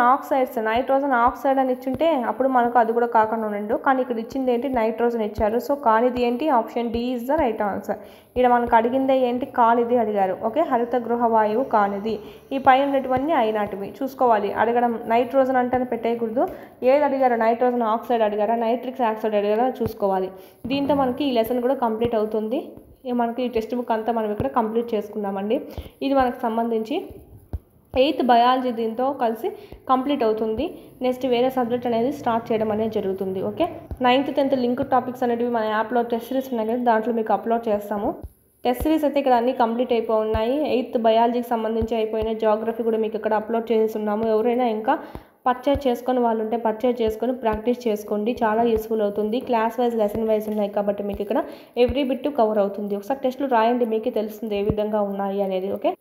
ఆక్సైడ్ అని ఇచ్చుంటే అప్పుడు మనకు అది కూడా కాకుండా ఉండు. కానీ ఇక్కడ ఇచ్చింది ఏంటి, నైట్రోజన్ ఇచ్చారు. సో కానిది ఏంటి, option D is the right answer. ఇక్కడ మనకు అడిగిందే ఏంటి, కానిది అడిగారు. ఓకే, హరిత గృహ వాయువు కానిది. ఈ పైన ఉన్నటువంటి అయినాటివి చూసుకోవాలి. అడగడం నైట్రోజన్ అంటే పెట్టేయకూడదు. ఏది అడిగారు, నైట్రోజన్ ఆక్సైడ్ అడిగారా, నైట్రిక్ ఆక్సైడ్ అడిగారా చూసుకోవాలి. దీంతో మనకి ఈ లెసన్ కూడా కంప్లీట్ అవుతుంది. మనకి ఈ టెక్స్ట్ బుక్ అంతా మనం ఇక్కడ కంప్లీట్ చేసుకున్నామండి. ఇది మనకు సంబంధించి 8th బయాలజీ దీంతో కలిసి కంప్లీట్ అవుతుంది. నెక్స్ట్ వేరే సబ్జెక్ట్ అనేది స్టార్ట్ చేయడం అనేది జరుగుతుంది. Okay, 9th 10th link topics అనేవి మన యాప్లో టెస్ట్ సిరీస్ ఉన్నాయి కదా, దాంట్లో మీకు అప్లోడ్ చేస్తాము. టెస్ట్ సిరీస్ అయితే ఇక్కడ అన్నీ కంప్లీట్ అయిపోయి ఉన్నాయి. 8th బయాలజీకి సంబంధించి అయిపోయిన, జాగ్రఫీ కూడా మీకు ఇక్కడ అప్లోడ్ చేసి ఉన్నాము. ఎవరైనా ఇంకా పర్చేజ్ చేసుకొని వాళ్ళు ఉంటే పర్చేజ్ చేసుకొని ప్రాక్టీస్ చేసుకోండి, చాలా యూస్ఫుల్ అవుతుంది. క్లాస్ వైజ్ లెసన్ వైజ్ ఉన్నాయి కాబట్టి మీకు ఇక్కడ ఎవ్రీ బిట్ కవర్ అవుతుంది. ఒకసారి టెస్టులు రాయండి, మీకు తెలుస్తుంది ఏ విధంగా ఉన్నాయి అనేది. ఓకే,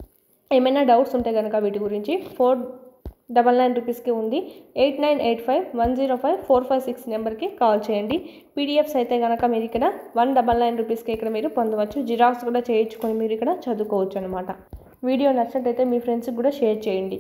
ఏమైనా డౌట్స్ ఉంటే కనుక వీటి గురించి 499 రూపీస్కి ఉంది. 8985105456 నెంబర్కి కాల్ చేయండి. పీడిఎఫ్స్ అయితే కనుక మీరు ఇక్కడ 199 రూపీస్కి ఇక్కడ మీరు పొందవచ్చు. జిరాక్స్ కూడా చేయించుకొని మీరు ఇక్కడ చదువుకోవచ్చు అనమాట. వీడియో నచ్చినట్టయితే మీ ఫ్రెండ్స్కి కూడా షేర్ చేయండి.